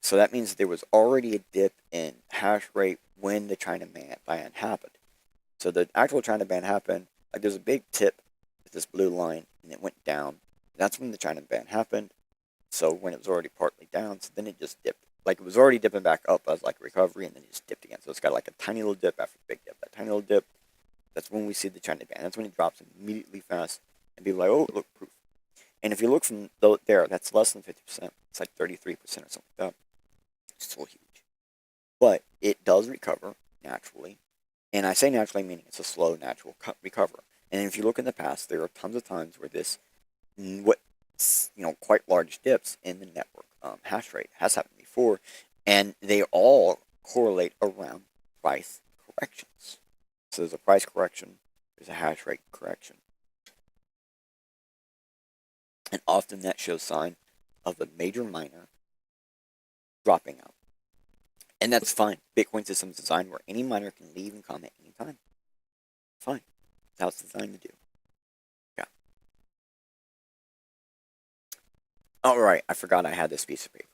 So that means there was already a dip in hash rate when the China ban happened. So the actual China ban happened, like there's a big tip with this blue line, and it went down. That's when the China ban happened. So when it was already partly down, so then it just dipped. Like it was already dipping back up as like recovery, and then it just dipped again. So it's got like a tiny little dip after a big dip. That tiny little dip, that's when we see the China ban. That's when it drops immediately fast, and people are like, oh, look, proof. And if you look from there, that's less than 50%. It's like 33% or something like that. It's still huge. But it does recover naturally. And I say naturally meaning it's a slow, natural recover. And if you look in the past, there are tons of times where this, quite large dips in the network hash rate has happened before. And they all correlate around price corrections. So there's a price correction, there's a hash rate correction. And often that shows sign of a major miner dropping out. And that's fine. Bitcoin system is designed where any miner can leave and come at any time. Fine. That's how it's designed to do. Yeah. Oh, right. I forgot I had this piece of paper.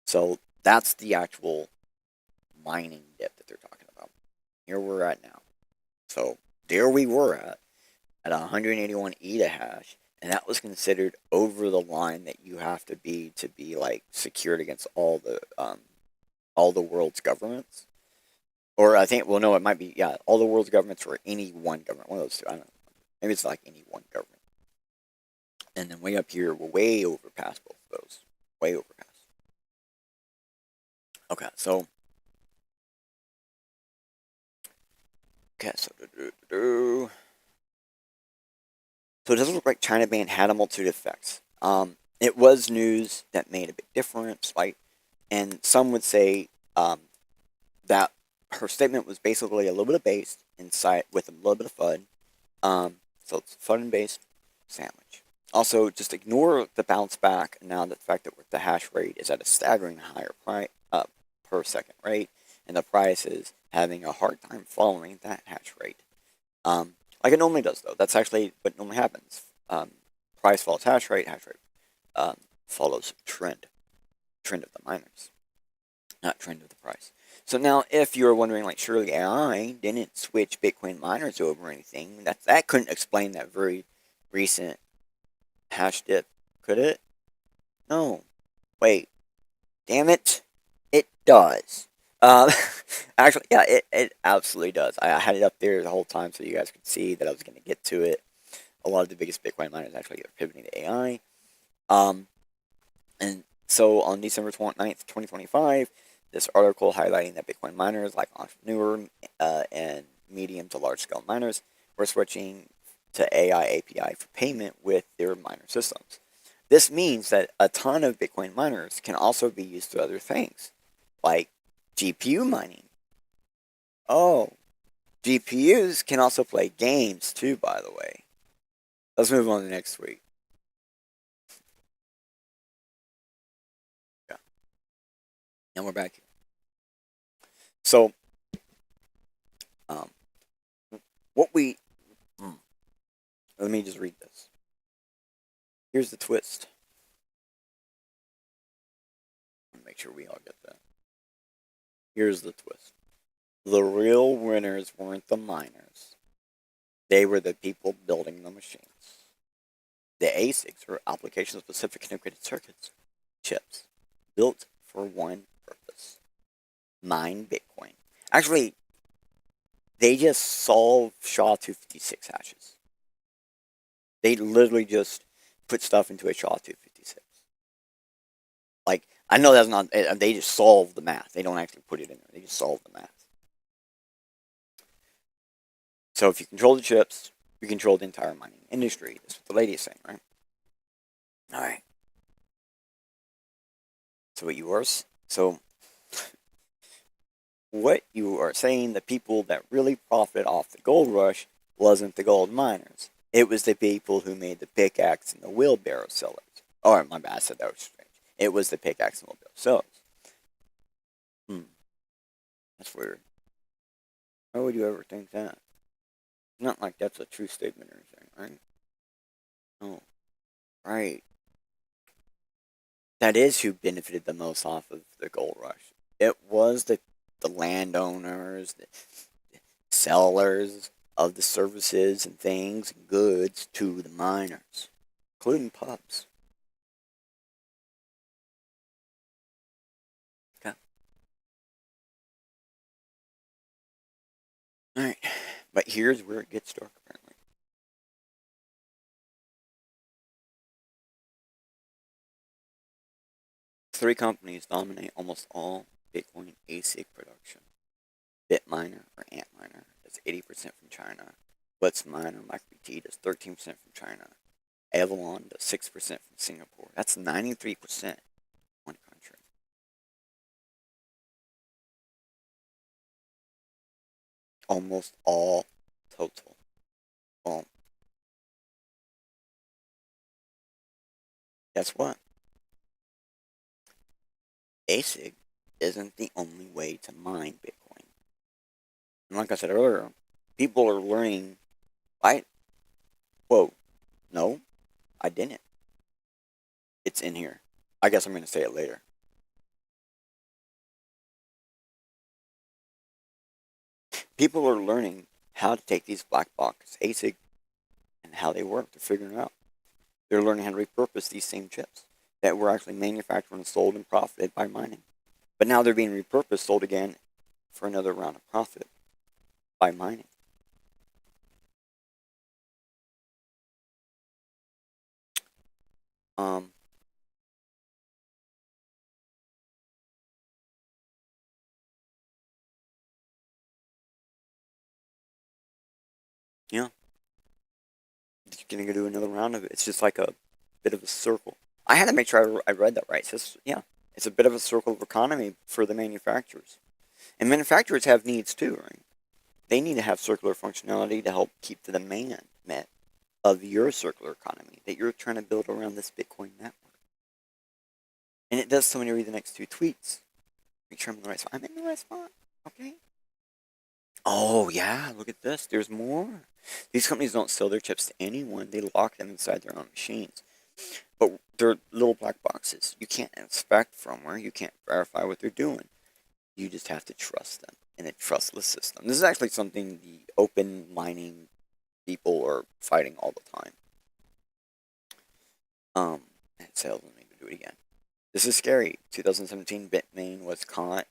So that's the actual mining dip that they're talking about. Here we're at now. So there we were at 181 ETH hash. and that was considered over the line that you have to be like secured against all the world's governments. Or I think, well, no, it might be, yeah, all the world's governments or any one government, one of those two. I don't know. Maybe it's like any one government. And then way up here, we're way over past both of those. Way over past. Okay, so. Okay, so. So it doesn't look like China ban had a multitude of effects. It was news that made a big difference, right? And some would say that her statement was basically a little bit of base inside with a little bit of fun. So it's a fun and based sandwich. Also, just ignore the bounce back now that the fact that the hash rate is at a staggering higher price per second rate, and the price is having a hard time following that hash rate. Like it normally does, though. That's actually what normally happens. Price follows hash rate follows trend of the miners, not trend of the price. So now, if you're wondering, like, surely AI didn't switch Bitcoin miners over or anything, that couldn't explain that very recent hash dip, could it? No. Wait. Damn it. It does. Um, actually, yeah, it absolutely does. I had it up there the whole time so you guys could see that I was going to get to it. A lot of the biggest Bitcoin miners actually are pivoting to AI. And so on December 29th, 2025, this article highlighting that Bitcoin miners, like entrepreneur and medium to large scale miners, were switching to AI API for payment with their miner systems. This means that a ton of Bitcoin miners can also be used to other things, like GPU mining. Oh, GPUs can also play games too, by the way. Let's move on to next week. Yeah. And we're back here. So, um, what we. Let me just read this. Here's the twist. Make sure we all get that. Here's the twist. The real winners weren't the miners. They were the people building the machines. The ASICs are application-specific integrated circuits, chips, built for one purpose: mine Bitcoin. Actually, they just solve SHA-256 hashes. They literally just put stuff into a SHA-256. Like, I know that's not, they just solve the math. They don't actually put it in there. They just solve the math. So if you control the chips, you control the entire mining industry. That's what the lady is saying, right? All right. So what you are saying, the people that really profit off the gold rush wasn't the gold miners. It was the people who made the pickaxe and the wheelbarrow sellers. Oh, my bad, I said that was strange. It was the pickaxe and wheelbarrow sellers. That's weird. Why would you ever think that? Not like that's a true statement or anything, right? Oh, right. That is who benefited the most off of the gold rush. It was the landowners, the sellers of the services and things and goods to the miners, including pubs. Okay. Alright. But here's where it gets dark, apparently. Three companies dominate almost all Bitcoin ASIC production. Bitminer or Antminer does 80% from China. Blitzminer MicroBT does 13% from China. Avalon does 6% from Singapore. That's 93% one country. Almost all total. Well, guess what? ASIC isn't the only way to mine Bitcoin. And like I said earlier, people are learning. Whoa, no, I didn't. It's in here. I guess I'm going to say it later. People are learning how to take these black box ASIC and how they work. They're figuring it out. They're learning how to repurpose these same chips that were actually manufactured and sold and profited by mining. But now they're being repurposed, sold again for another round of profit by mining. Um, yeah, you're gonna do another round of it. It's just like a bit of a circle. I had to make sure I read that right. It says, yeah, it's a bit of a circle of economy for the manufacturers. And manufacturers have needs too, right? They need to have circular functionality to help keep the demand met of your circular economy that you're trying to build around this Bitcoin network. And it does so when you read the next two tweets. Make sure I'm in the right spot. I'm in the right spot. Okay. Oh, yeah, look at this. There's more. These companies don't sell their chips to anyone, they lock them inside their own machines. But they're little black boxes. You can't inspect firmware, you can't verify what they're doing. You just have to trust them in a trustless system. This is actually something the open mining people are fighting all the time. It says, let me do it again. This is scary. 2017, Bitmain was caught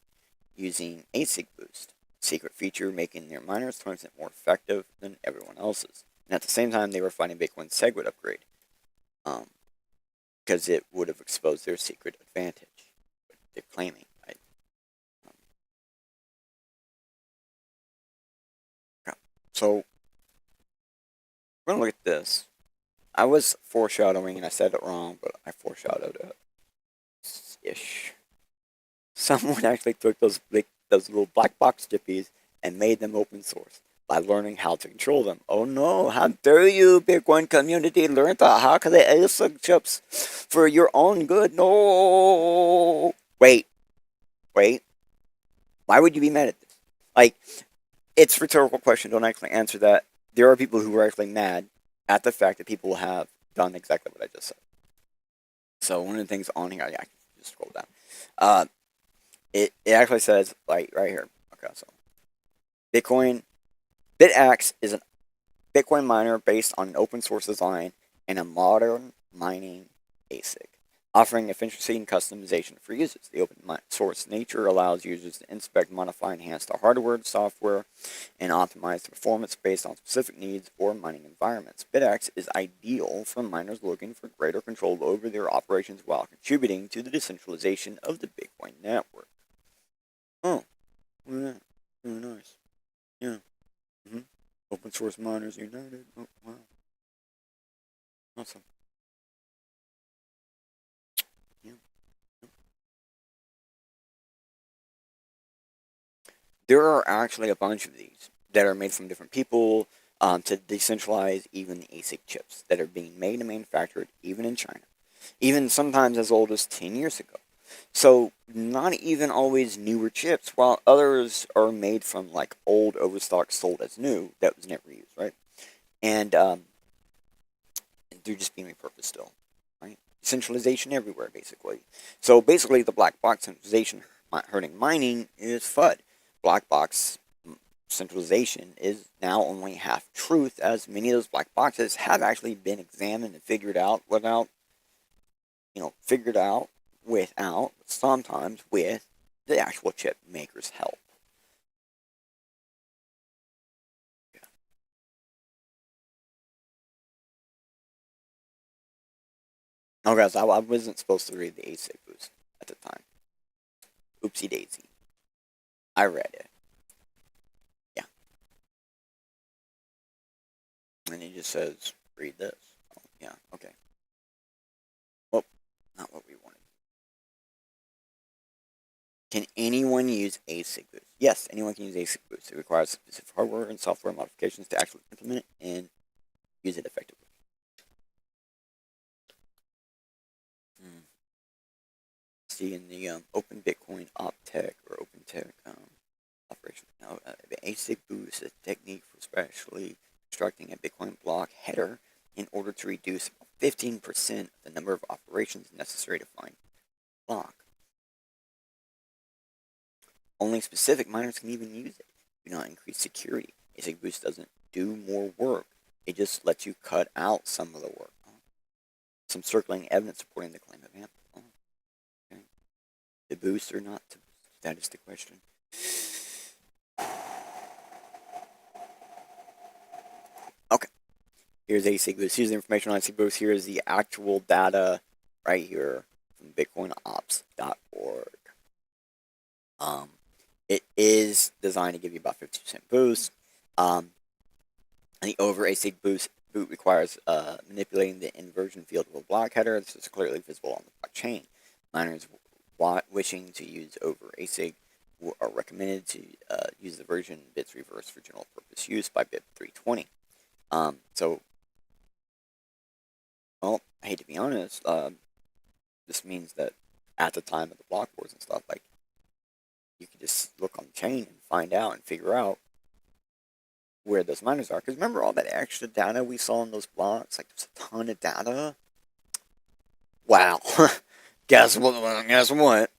using ASIC boost, secret feature making their miners 20% more effective than everyone else's. And at the same time, they were fighting Bitcoin's SegWit upgrade, because it would have exposed their secret advantage. They're claiming. Right? So we're gonna look at this. I was foreshadowing, and I said it wrong, but I foreshadowed it. Ish. Someone actually took those little black box chippies and made them open source by learning how to control them. Oh no, how dare you, Bitcoin community, learn to hack the ASIC chips for your own good. No. Wait. Why would you be mad at this? Like, it's a rhetorical question. Don't actually answer that. There are people who are actually mad at the fact that people have done exactly what I just said. So one of the things on here, I can just scroll down. It actually says, like, right here. Okay, so Bitcoin BitX is a Bitcoin miner based on an open source design and a modern mining ASIC, offering efficiency and customization for users. The open source nature allows users to inspect, modify, enhance the hardware, software, and optimize the performance based on specific needs or mining environments. BitX is ideal for miners looking for greater control over their operations while contributing to the decentralization of the Bitcoin network. Oh, look at that. Really nice. Yeah. Mm-hmm. Open source miners united. Oh, wow. Awesome. Yeah. There are actually a bunch of these that are made from different people, to decentralize even the ASIC chips that are being made and manufactured even in China, even sometimes as old as 10 years ago. So not even always newer chips, while others are made from like old overstock sold as new that was never used, right? And they're just being repurposed still, right? Centralization everywhere, basically. So basically, the black box centralization hurting mining is FUD. Black box centralization is now only half truth, as many of those black boxes have actually been examined and figured out without sometimes with the actual chip maker's help. Yeah. Oh, guys, I wasn't supposed to read the ASIC boost at the time. Oopsie daisy. I read it. Yeah. And it just says, read this. Oh, yeah, okay. Well, not what we wanted. Can anyone use ASIC boost? Yes, anyone can use ASIC boost. It requires specific hardware and software modifications to actually implement it and use it effectively. Hmm. See, in the Open Bitcoin OpTech or OpenTech operation, now, the ASIC boost is a technique for specially constructing a Bitcoin block header in order to reduce 15% of the number of operations necessary to find the block. Only specific miners can even use it. Do not increase security. ASIC boost doesn't do more work. It just lets you cut out some of the work. some circling evidence supporting the claim of amp. Oh, okay. To boost or not to boost? That is the question. Okay. Here's ASIC boost. Here's the information on ASIC boost. Here's the actual data right here from bitcoinops.org. It is designed to give you about 50% boost. And the over ASIC boot requires manipulating the inversion field of a block header. This is clearly visible on the blockchain. Miners wishing to use over ASIC are recommended to use the version bits reverse for general purpose use by bit 320. So, well, I hate to be honest, this means that at the time of the block wars and stuff, like, you can just look on the chain and find out and figure out where those miners are. Because remember all that extra data we saw in those blocks? Like, there's a ton of data. Wow. Guess what?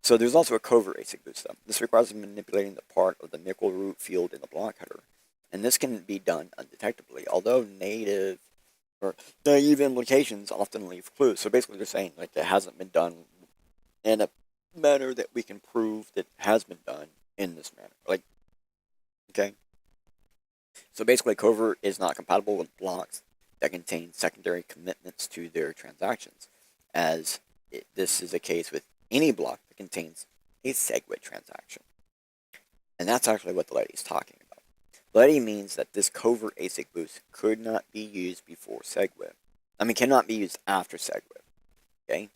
So there's also a covert ASIC boost though. This requires manipulating the part of the nickel root field in the block header. And this can be done undetectably, although native or naive implications often leave clues. So basically they're saying like it hasn't been done in a manner that we can prove that has been done in this manner. Like, okay. So basically covert is not compatible with blocks that contain secondary commitments to their transactions, as this is the case with any block that contains a SegWit transaction. And that's actually what the lady's talking about. The lady means that this covert ASIC boost could not be used before SegWit. Cannot be used after SegWit. Okay?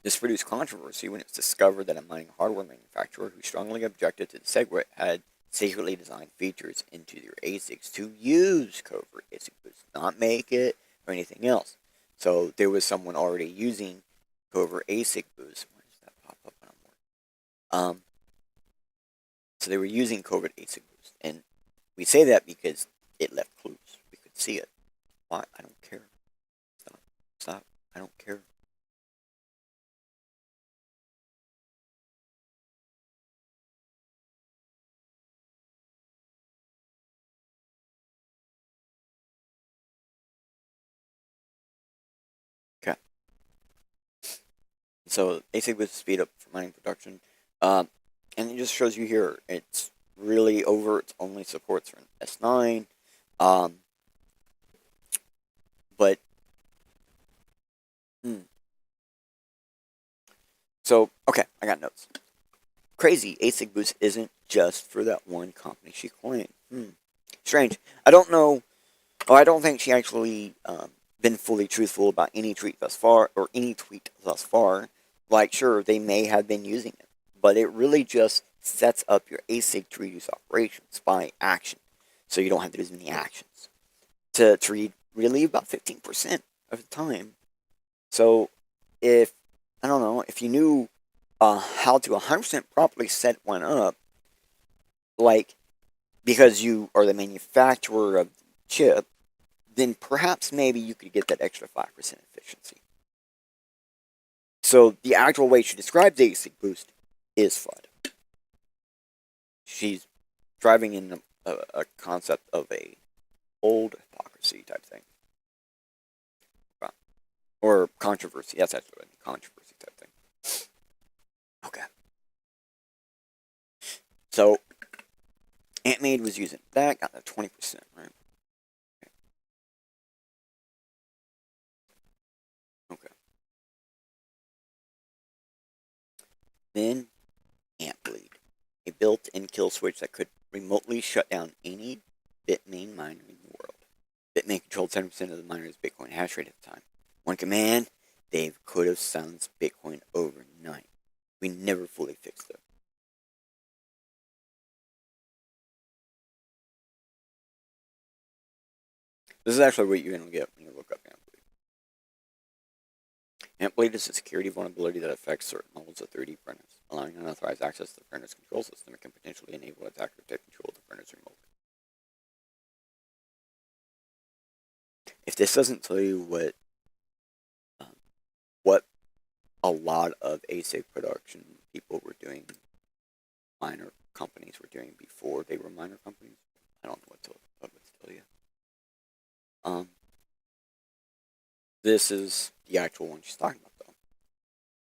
This produced controversy when it was discovered that a mining hardware manufacturer who strongly objected to the SegWit had secretly designed features into their ASICs to use covert ASIC boost, not make it or anything else. So there was someone already using covert ASIC boost. Why does that pop up when I'm working? So they were using covert ASIC boost, and we say that because it left clues. We could see it. Why? I don't care. Stop. I don't care. Okay. So ASIC boost speed up for mining production. And it just shows you here, it's really over, it only supports an S9. But, So, okay, I got notes. Crazy, ASIC boost isn't just for that one company she claimed. Strange. I don't know, I don't think she actually been fully truthful about any tweet thus far, or any tweet thus far. Like, sure, they may have been using it, but it really just sets up your ASIC to reduce operations by action, so you don't have to do as many actions to relieve about 15% of the time. So if I don't know if you knew how to 100% properly set one up, like because you are the manufacturer of the chip, then perhaps maybe you could get that extra 5% efficiency. So the actual way she describes ASIC boost is FUD. She's driving in a concept of a old hypocrisy type thing. Or controversy. That's actually what I mean. Controversy type thing. Okay. So, AntMade was using that, got that 20%, right? Okay. Then, AntBleed, a built-in kill switch that could remotely shut down any Bitmain miner in the world. Bitmain controlled 70% of the miner's Bitcoin hash rate at the time. One command, Dave could have silenced Bitcoin overnight. We never fully fixed it. This is actually what you're going to get when you look up AntBleed. AntBleed is a security vulnerability that affects certain models of 3D printers. Allowing unauthorized access to the printer's control system, it can potentially enable attackers to take control of the printers remotely. If this doesn't tell you what a lot of ASIC production people were doing, miner companies were doing before they were miner companies, I don't know what to tell you. Um, this is the actual one she's talking about, though.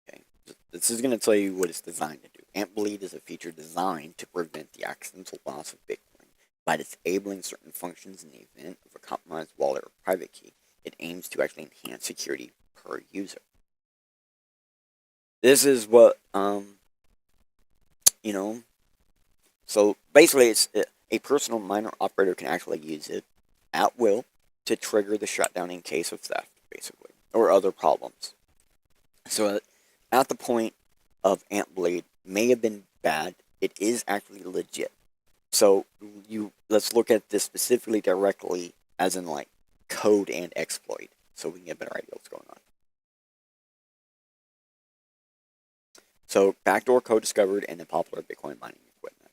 Okay, this is going to tell you what it's designed to do. Ant Bleed is a feature designed to prevent the accidental loss of Bitcoin by disabling certain functions in the event of a compromised wallet or private key. It aims to actually enhance security per user. This is what you know. So basically, it's a personal miner operator can actually use it at will to trigger the shutdown in case of theft, basically, or other problems. So at the point of Ant Blade may have been bad, it is actually legit. So let's look at this specifically directly, as in like code and exploit, so we can get a better idea what's going on. So backdoor code discovered in a popular Bitcoin mining equipment.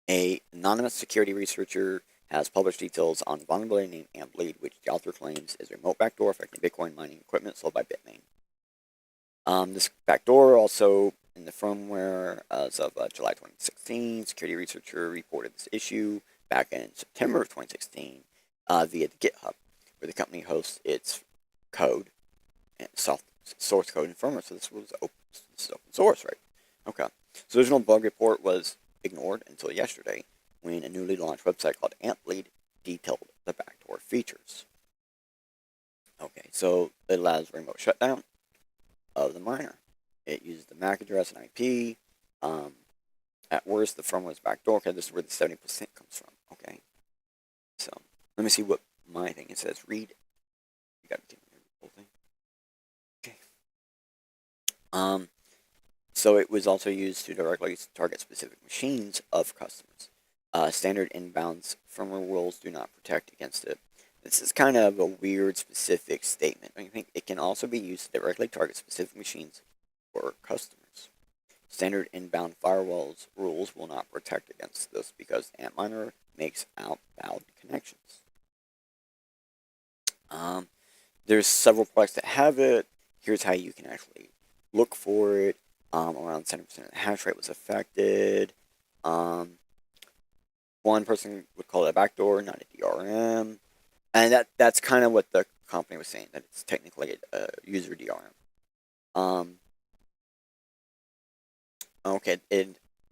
A anonymous security researcher has published details on a vulnerability named Antbleed, which the author claims is a remote backdoor affecting Bitcoin mining equipment sold by Bitmain. This backdoor also in the firmware as of July 2016. Security researcher reported this issue back in September of 2016 via the GitHub, where the company hosts its code and source code and firmware. So this is open source, right? Okay. So the original bug report was ignored until yesterday, when a newly launched website called Antbleed detailed the backdoor features. Okay, so it allows remote shutdown of the miner. It uses the MAC address and IP. At worst, the firmware is backdoor. Okay, this is where the 70% comes from. Okay, so let me see what my thing. It says read. You got to do the whole thing. Okay. So it was also used to directly target specific machines of customers. Standard inbounds firmware rules do not protect against it. This is kind of a weird specific statement. I think it can also be used to directly target specific machines or customers. Standard inbound firewalls rules will not protect against this because Antminer makes outbound connections. There's several products that have it. Here's how you can actually look for it. Around 70% of the hash rate was affected. One person would call it a backdoor, not a DRM. And that's kind of what the company was saying, that it's technically a user DRM. Okay,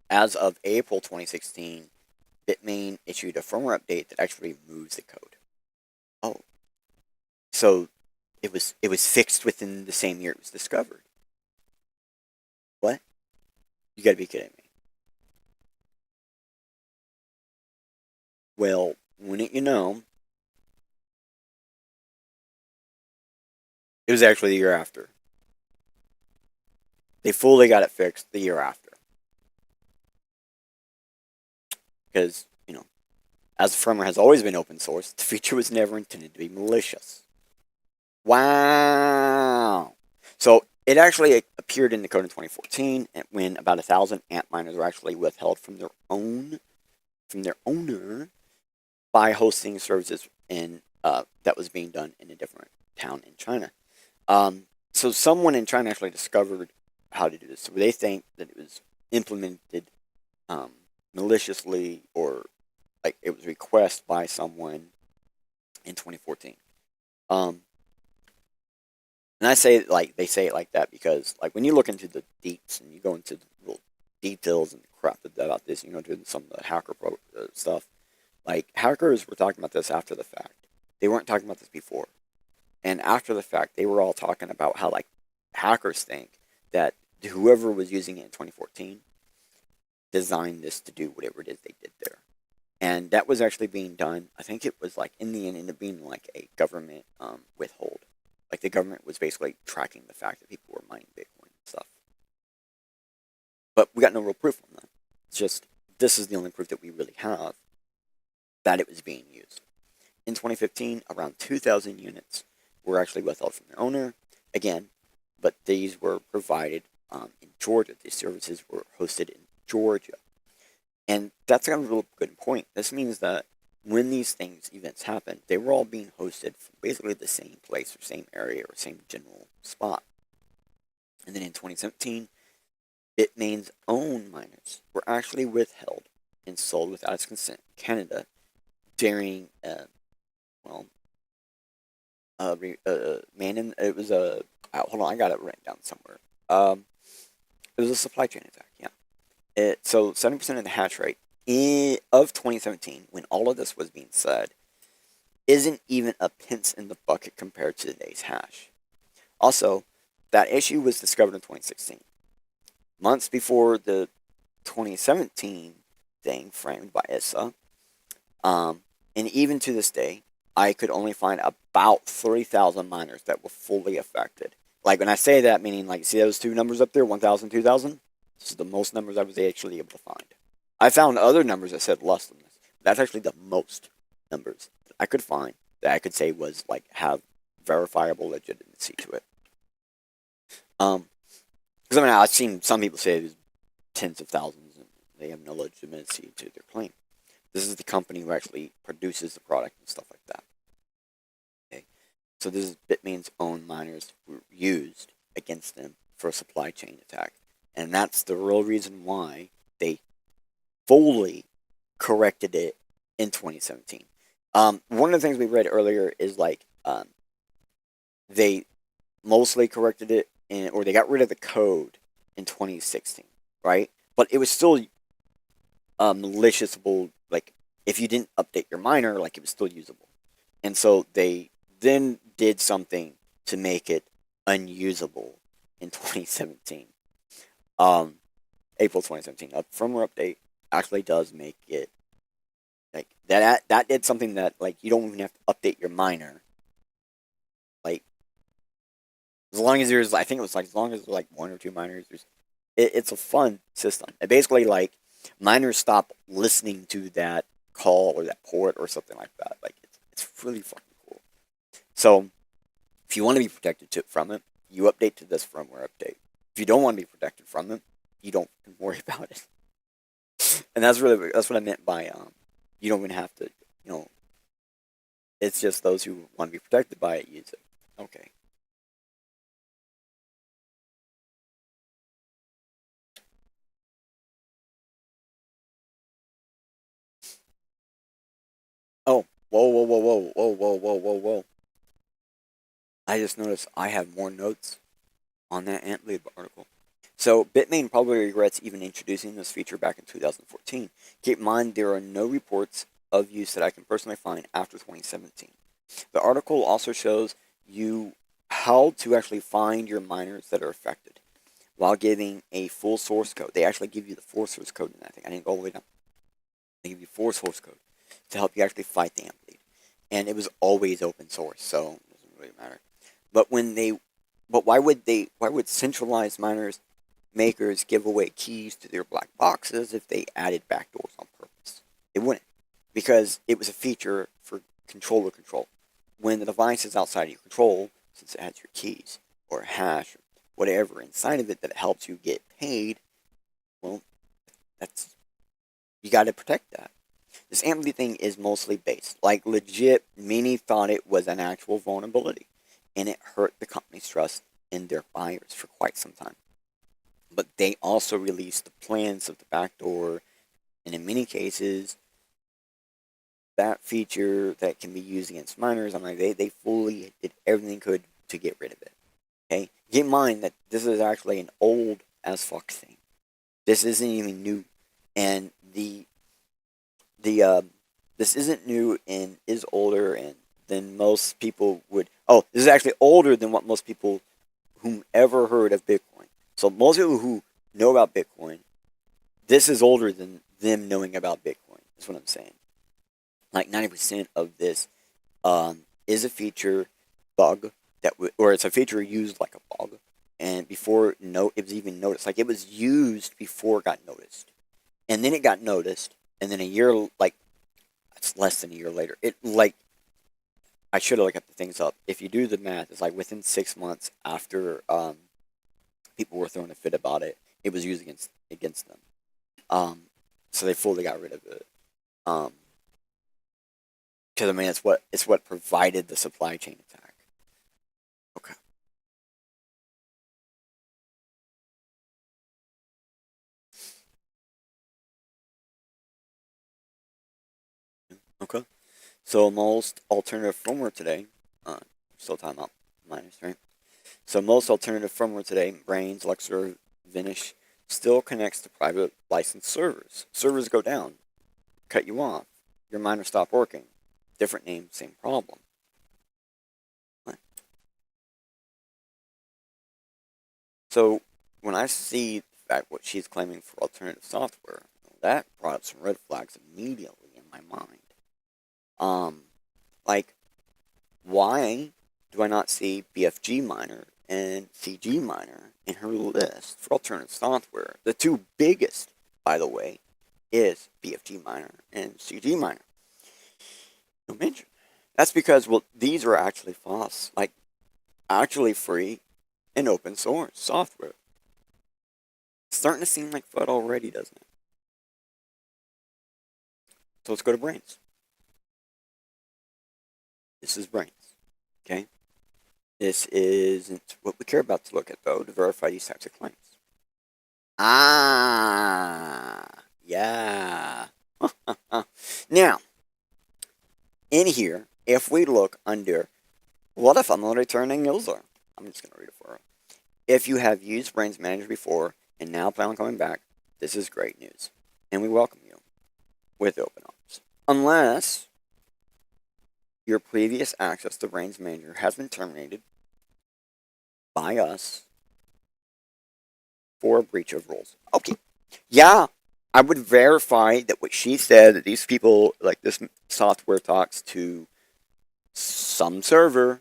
as of April 2016, Bitmain issued a firmware update that actually removes the code. Oh, so it was fixed within the same year it was discovered. What? You gotta be kidding me. Well, wouldn't you know, it was actually the year after. They fully got it fixed the year after. Because, as the firmware has always been open source, the feature was never intended to be malicious. Wow! So it actually appeared in the code in 2014, when about 1,000 Antminers were actually withheld from their owner by hosting services that was being done in a different town in China. So someone in China actually discovered how to do this. So they think that it was implemented maliciously, or like it was requested by someone in 2014. And I say they say it like that because when you look into the deets and you go into the little details and crap about this, doing some of the hacker stuff. Hackers were talking about this after the fact. They weren't talking about this before. And after the fact, they were all talking about how hackers think that whoever was using it in 2014 designed this to do whatever it is they did there. And that was actually being done. I think it was in the end ended up being a government withhold. The government was basically tracking the fact that people were mining Bitcoin and stuff. But we got no real proof on that. It's just, this is the only proof that we really have that it was being used. In 2015, around 2,000 units were actually withheld from their owner. Again, but these were provided in Georgia. These services were hosted in Georgia. And that's kind of a real good point. This means that when these events happened, they were all being hosted from basically the same place or same area or same general spot. And then in 2017, Bitmain's own miners were actually withheld and sold without its consent in Canada during well man in it was a hold on, I got it written down somewhere. It was a supply chain attack. Yeah. So 70% of the hash rate of 2017, when all of this was being said, isn't even a pence in the bucket compared to today's hash. Also, that issue was discovered in 2016, months before the 2017 thing framed by ISA. And even to this day, I could only find about 30,000 miners that were fully affected. Like when I say that, meaning like, see those two numbers up there, 1,000, 2,000? This is the most numbers I was actually able to find. I found other numbers that said less than this. That's actually the most numbers that I could find that I could say was like have verifiable legitimacy to it. Because I mean, I've seen some people say there's tens of thousands and they have no legitimacy to their claim. This is the company who actually produces the product and stuff like that. Okay, so this is Bitmain's own miners were used against them for a supply chain attack, and that's the real reason why they fully corrected it in 2017. One of the things we read earlier is like they mostly corrected it or they got rid of the code in 2016, right? But it was still malicious-able. Like if you didn't update your miner, like it was still usable, and so they then did something to make it unusable in 2017. April 2017, a firmware update actually does make it like that. That did something that like you don't even have to update your miner. Like as long as there's, I think it was like as long as there's like one or two miners, it's a fun system. It basically like miners stop listening to that call or that port or something like that. Like it's really fucking cool. So if you want to be protected from it, you update to this firmware update. If you don't want to be protected from it, you don't worry about it. And that's what I meant by you don't even have to, you know, it's just those who want to be protected by it use it. Okay. Oh, whoa. I just noticed I have more notes on that Ant article. So Bitmain probably regrets even introducing this feature back in 2014. Keep in mind there are no reports of use that I can personally find after 2017. The article also shows you how to actually find your miners that are affected while giving a full source code. They actually give you the full source code in that thing. I didn't go all the way down. They give you full source code to help you actually fight the Ant. And it was always open source, so it doesn't really matter. But why would centralized miners makers give away keys to their black boxes if they added backdoors on purpose? They wouldn't, because it was a feature for controller control. When the device is outside of your control, since it has your keys or a hash or whatever inside of it that helps you get paid, well, that's you got to protect that. This Amplitude thing is mostly based. Like, legit, many thought it was an actual vulnerability, and it hurt the company's trust in their buyers for quite some time. But they also released the plans of the backdoor, and in many cases, that feature that can be used against miners, I'm like, they fully did everything they could to get rid of it. Okay? Keep in mind that this is actually an old as fuck thing. This isn't even new, and this isn't new and is older and than most people would. Oh, this is actually older than what most people whomever heard of Bitcoin. So most people who know about Bitcoin, this is older than them knowing about Bitcoin. That's what I'm saying. Like 90% of this is a feature bug or it's a feature used like a bug, and before it was even noticed. Like it was used before it got noticed, and then it got noticed, and then a year like it's less than a year later. It like I should have looked the things up. If you do the math, it's like within 6 months after people were throwing a fit about it, it was used against them. So they fully got rid of it. Because I mean, it's what provided the supply chain attack. Okay. Okay. So most alternative firmware today, still talking about miners, right? So most alternative firmware today, Brains, Luxor, Vinish, still connects to private licensed servers. Servers go down, cut you off, your miner stop working. Different name, same problem. What? So when I see the fact what she's claiming for alternative software, that brought up some red flags immediately in my mind. Like, why do I not see BFG Miner and CG Miner in her list for alternative software? The two biggest, by the way, is BFG Miner and CG Miner. No mention. That's because, well, these are actually FOSS, like actually free and open source software. It's starting to seem like FUD already, doesn't it? So let's go to Brains. This is Brains. Okay? This isn't what we care about to look at, though, to verify these types of claims. Ah, yeah. Now, in here, if we look under, what if I'm not returning user? I'm just going to read it for her. If you have used Brains Manager before and now plan on coming back, this is great news. And we welcome you with open arms. Unless your previous access to Brains Manager has been terminated by us for a breach of rules. Okay. Yeah, I would verify that what she said, that these people, like this software talks to some server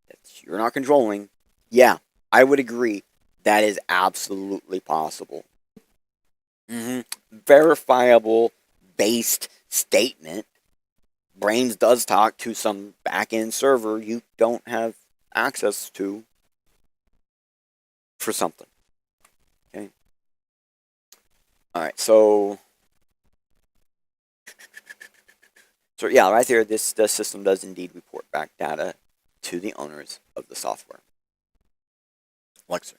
that you're not controlling. Yeah, I would agree. That is absolutely possible. Verifiable based statement. Brains does talk to some back-end server you don't have access to for something. Okay. Alright, so yeah, right there, the system does indeed report back data to the owners of the software. Luxor.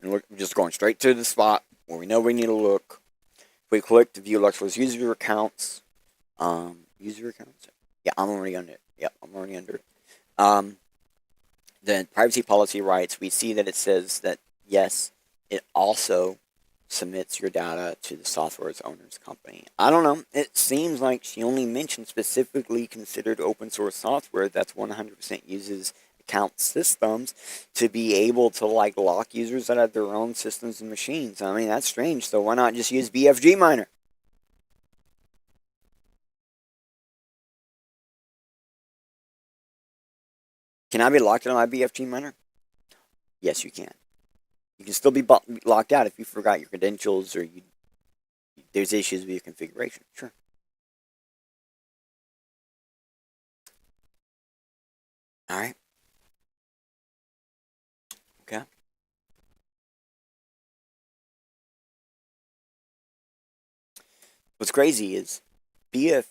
And we're just going straight to the spot where we know we need to look. If we click to view Luxor's user accounts, yeah, I'm already under it. Yep, I'm already under it. The privacy policy rights, we see that it says that, yes, it also submits your data to the software's owner's company. I don't know. It seems like she only mentioned specifically considered open source software that's 100% uses account systems to be able to like lock users out of their own systems and machines. I mean, that's strange. So why not just use BFG Miner? Can I be locked out of my BFG Miner? Yes, you can. You can still be locked out if you forgot your credentials or there's issues with your configuration. Sure. All right. Okay. What's crazy is BFG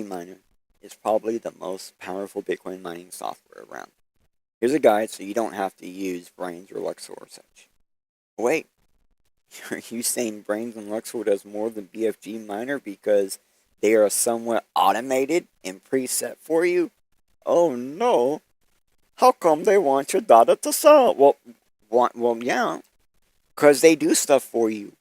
Miner is probably the most powerful Bitcoin mining software around. Here's a guide so you don't have to use Brains or Luxor or such. Wait, are you saying Brains and Luxor does more than BFG Miner because they are somewhat automated and preset for you? Oh no. How come they want your data to sell? Well, yeah, because they do stuff for you.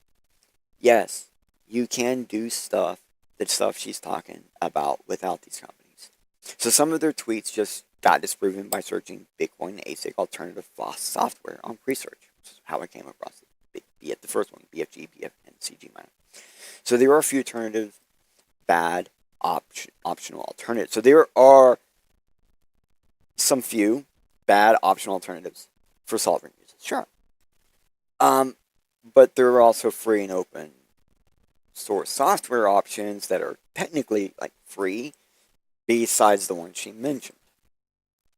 Yes, you can do stuff, the stuff she's talking about without these companies. So some of their tweets just got disproven by searching Bitcoin ASIC alternative FOSS software on Presearch, which is how I came across it. Be it the first one, BFG, BF, and CG Miner. So there are a few alternative bad optional alternatives. So there are some few bad optional alternatives for sovereign users. Sure. But there are also free and open source software options that are technically like free besides the ones she mentioned,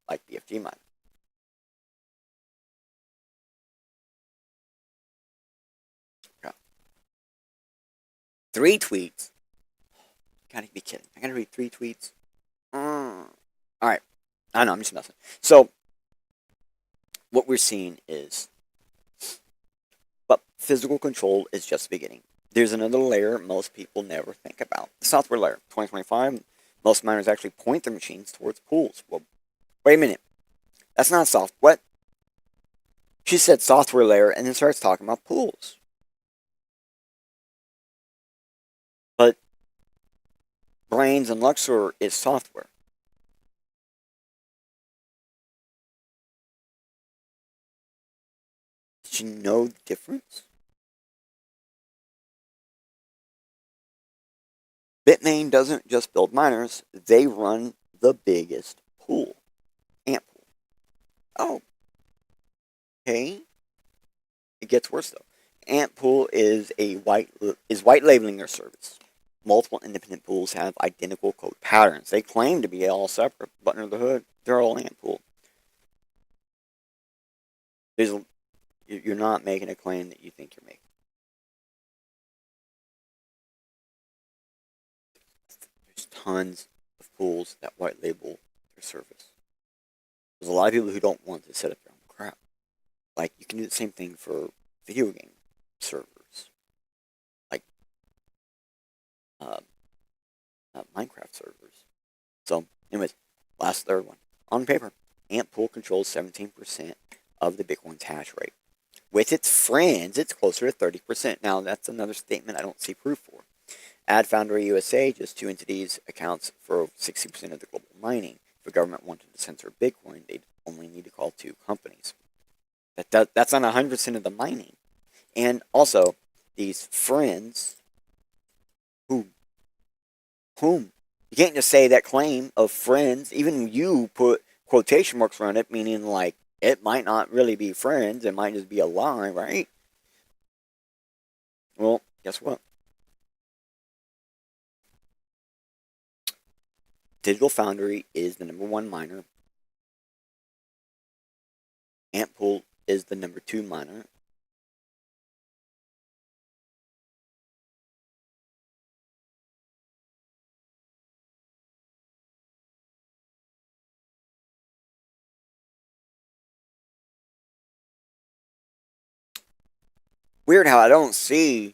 like BFG Miner. Okay. 3 tweets. Gotta be kidding. I gotta read 3 tweets. Alright. I know, I'm just messing. So, what we're seeing is, but physical control is just beginning. There's another layer most people never think about. The software layer. 2025, Most miners actually point their machines towards pools. Well, wait a minute. That's not soft. What? She said software layer and then starts talking about pools. But Brains and Luxor is software. Did you know the difference? Bitmain doesn't just build miners, they run the biggest pool. Ant pool. Oh, okay. It gets worse though. Ant pool is white labeling their service. Multiple independent pools have identical code patterns. They claim to be all separate, but under the hood, they're all Ant pool. You're not making a claim that you think you're making. There's tons of pools that white label their service. There's a lot of people who don't want to set up their own crap. Like, you can do the same thing for video game servers. Like, Minecraft servers. So, anyways, last third one. On paper, Ant pool controls 17% of the Bitcoin's hash rate. With its friends, it's closer to 30%. Now, that's another statement I don't see proof for. Ad Foundry USA, just two entities, accounts for 60% of the global mining. If the government wanted to censor Bitcoin, they'd only need to call two companies. That's not 100% of the mining. And also, these friends, whom? You can't just say that claim of friends. Even you put quotation marks around it, meaning like, it might not really be friends. It might just be a lie, right? Well, guess what? Digital Foundry is the #1 miner. Antpool is the #2 miner. Weird how I don't see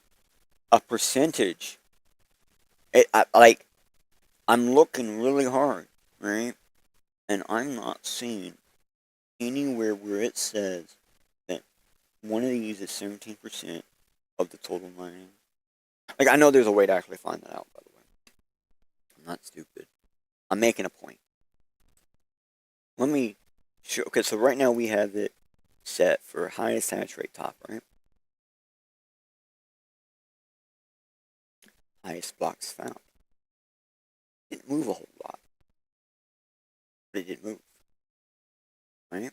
a percentage. I'm looking really hard, right? And I'm not seeing anywhere where it says that one of these is 17% of the total mining. Like, I know there's a way to actually find that out, by the way. I'm not stupid. I'm making a point. Let me show. Okay, so right now we have it set for highest hash rate top, right? Highest blocks found. Didn't move a whole lot, but it did move, right?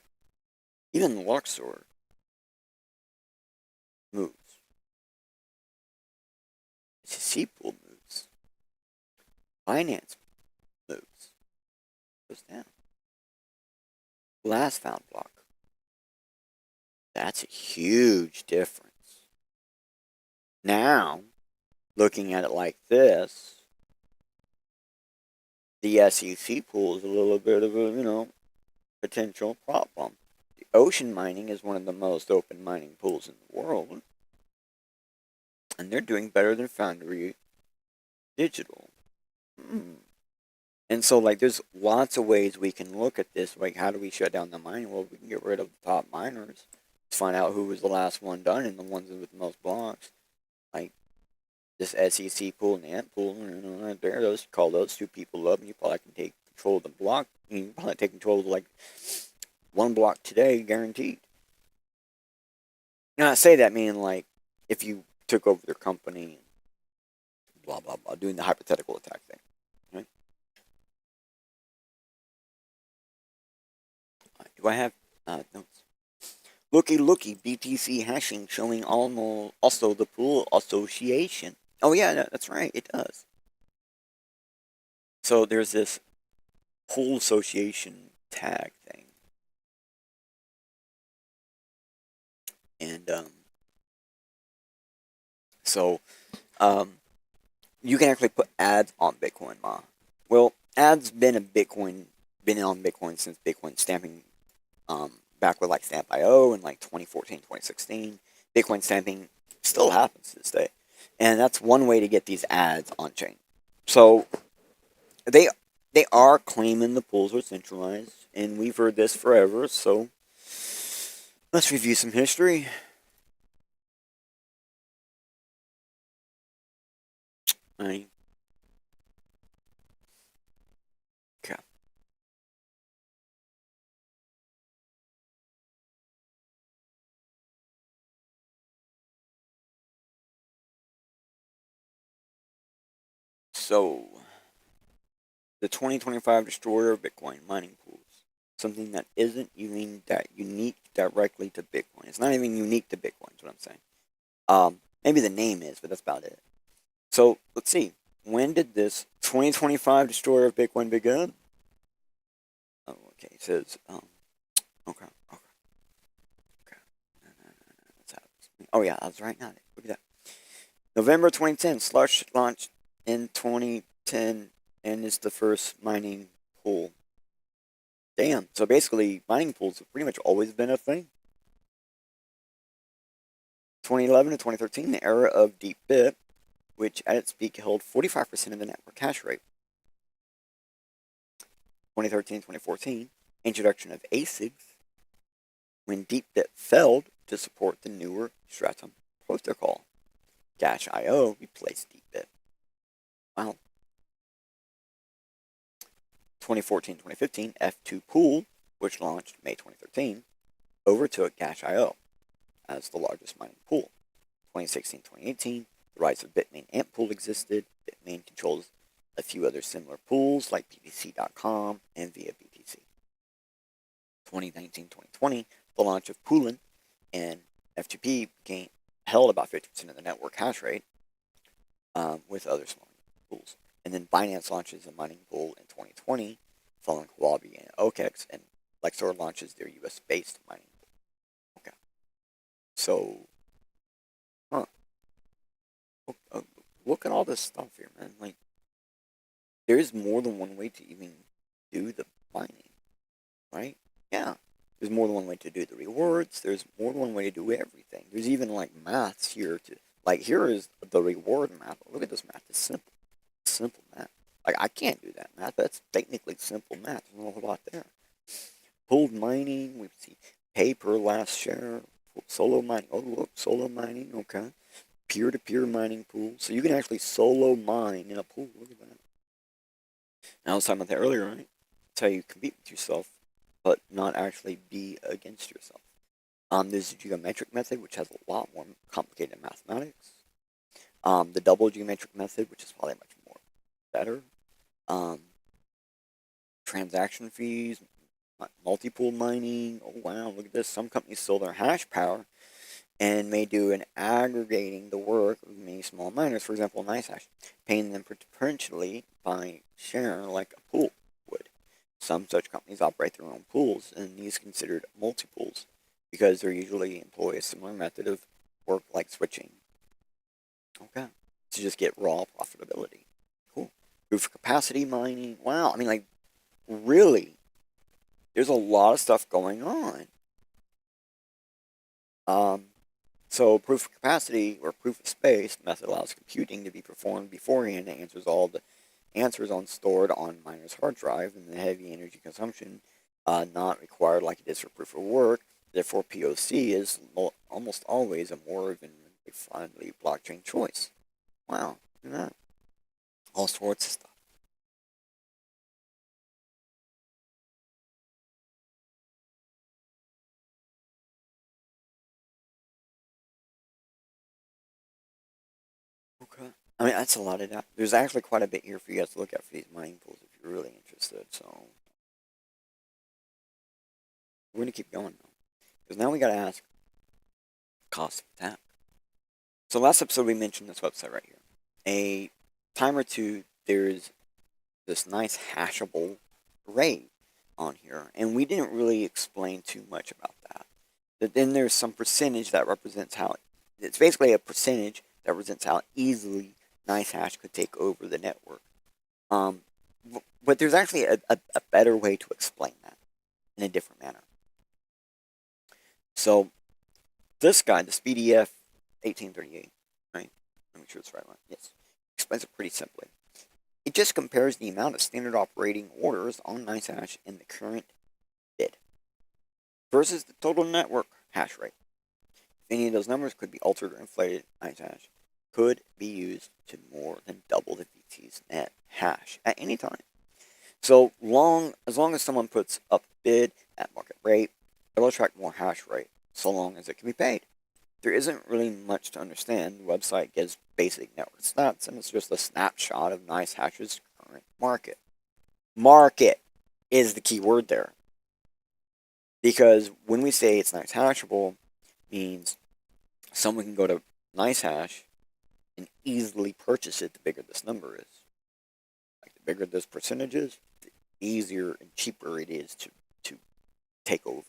Even the Luxor moves. SEC pool moves. Binance moves. Goes down. Last found block. That's a huge difference. Now, looking at it like this, the SEC pool is a little bit of a, potential problem. The ocean mining is one of the most open mining pools in the world. And they're doing better than Foundry Digital. And so, there's lots of ways we can look at this. Like, how do we shut down the mining? Well, we can get rid of the top miners. Let's find out who was the last one done and the ones with the most blocks. Like, this SEC pool and Ant pool, right there, call those two people up, and you probably can take control of the block. You can probably take control of, one block today, guaranteed. Now, I say that meaning, if you took over their company, blah, blah, blah, doing the hypothetical attack thing. Right? Do I have notes? Looky, BTC hashing showing also the pool association. Oh, yeah, that's right, it does. So there's this pool association tag thing. And, you can actually put ads on Bitcoin, Ma. Well, ads been on Bitcoin since Bitcoin stamping, back with Stamp.io in 2014, 2016. Bitcoin stamping still happens to this day. And that's one way to get these ads on chain. So they are claiming the pools are centralized, and we've heard this forever, so let's review some history. Okay. So, the 2025 destroyer of Bitcoin mining pools. Something that isn't even that unique directly to Bitcoin. It's not even unique to Bitcoin, is what I'm saying. Maybe the name is, but that's about it. So, let's see. When did this 2025 destroyer of Bitcoin begin? Oh, okay. It says, okay. Let's have this. Oh, yeah, that's right now. Look at that. November 2010, Slush launched in 2010 and is the first mining pool. Damn. So basically, mining pools have pretty much always been a thing. 2011 to 2013, the era of Deep Bit, which at its peak held 45% of the network hash rate. 2013-2014, introduction of ASICs, when Deep Bit failed to support the newer Stratum protocol. Dash.io replaced Deep Bit. Wow. 2014-2015, F2 Pool, which launched May 2013, overtook Dash.io as the largest mining pool. 2016-2018, the rise of Bitmain Amp Pool existed. Bitmain controls a few other similar pools like BTC.com and via BTC. 2019-2020, the launch of Poolin and F2P held about 50% of the network hash rate with other small pools. And then Binance launches a mining pool in 2020, following Huobi and OKEX, and Lexor launches their US-based mining pool. Okay. So, look at all this stuff here, man. Like, there's more than one way to even do the mining, right? Yeah. There's more than one way to do the rewards. There's more than one way to do everything. There's even, like, maths here to, like, here is the reward math. Look at this math. It's simple. Simple math. Like, I can't do that math. That's technically simple math. There's not a whole lot there. Pooled mining. We see pay per last share. Solo mining. Oh, look. Solo mining. Okay. Peer-to-peer mining pool. So you can actually solo mine in a pool. Look at that. Now, I was talking about that earlier, right? That's how you compete with yourself, but not actually be against yourself. There's the geometric method, which has a lot more complicated mathematics. The double geometric method, which is probably much more better. Transaction fees, multi-pool mining. Oh, wow, look at this. Some companies sell their hash power and may do an aggregating the work of many small miners, for example, NiceHash, paying them preferentially by share like a pool would. Some such companies operate their own pools, and these considered multi-pools because they usually employ a similar method of work like switching. Okay. To just get raw profitability. Cool. Proof of capacity mining. Wow. I mean, like, really, there's a lot of stuff going on. So proof of capacity or proof of space method allows computing to be performed beforehand and answers all the answers stored on miner's hard drive, and the heavy energy consumption not required like it is for proof of work. Therefore, POC is almost always a more environmentally friendly blockchain choice. Wow, look at that. All sorts of stuff. Okay. I mean, that's a lot of that. There's actually quite a bit here for you guys to look at for these mining pools if you're really interested. So we're going to keep going now. Because now we got to ask cost of attack. So last episode we mentioned this website right here. A time or two, there's this nice hashable array on here. And we didn't really explain too much about that. But then there's some percentage that represents how, it's basically a percentage that represents how easily NiceHash could take over the network. But there's actually a better way to explain that in a different manner. So this guy, this BDF 1838, right? Let me make sure it's the right one. Yes. Explains it pretty simply. A just compares the amount of standard operating orders on NiceHash in the current bid versus the total network hash rate. If any of those numbers could be altered or inflated, NiceHash could be used to more than double the VT's net hash at any time. So as long as someone puts up a bid at market rate, it'll attract more hash rate, so long as it can be paid. There isn't really much to understand. The website gives basic network stats, and it's just a snapshot of NiceHash's current market. Market is the key word there. Because when we say it's NiceHashable, means someone can go to NiceHash and easily purchase it the bigger this number is. Like the bigger this percentage is, the easier and cheaper it is to take over.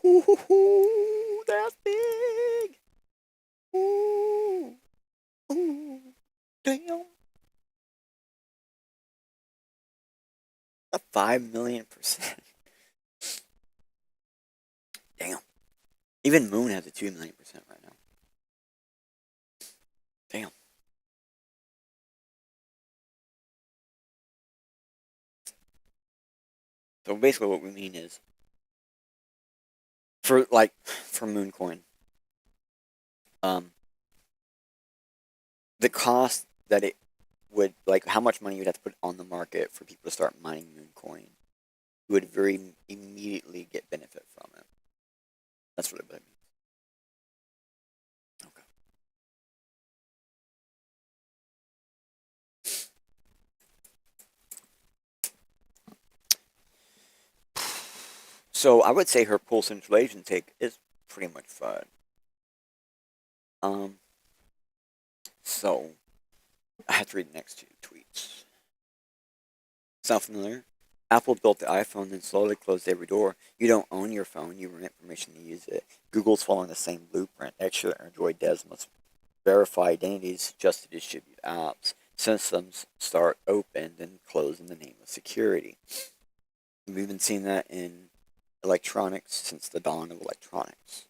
Ooh, that's big. Ooh, ooh, damn. A 5 million%. Damn. Even Moon has a 2 million% right now. Damn. So basically what we mean is, for Mooncoin, the cost that it would, like how much money you'd have to put on the market for people to start mining Mooncoin, you would very immediately get benefit from it. That's what it means. Okay. So I would say her pulse inflation take is pretty much fun. So I have to read the next two tweets. Sound familiar? Apple built the iPhone, then slowly closed every door. You don't own your phone, you rent permission to use it. Google's following the same blueprint. Extra Android devs must verify identities just to distribute apps. Systems start open, then close in the name of security. We've been seeing that in electronics since the dawn of electronics.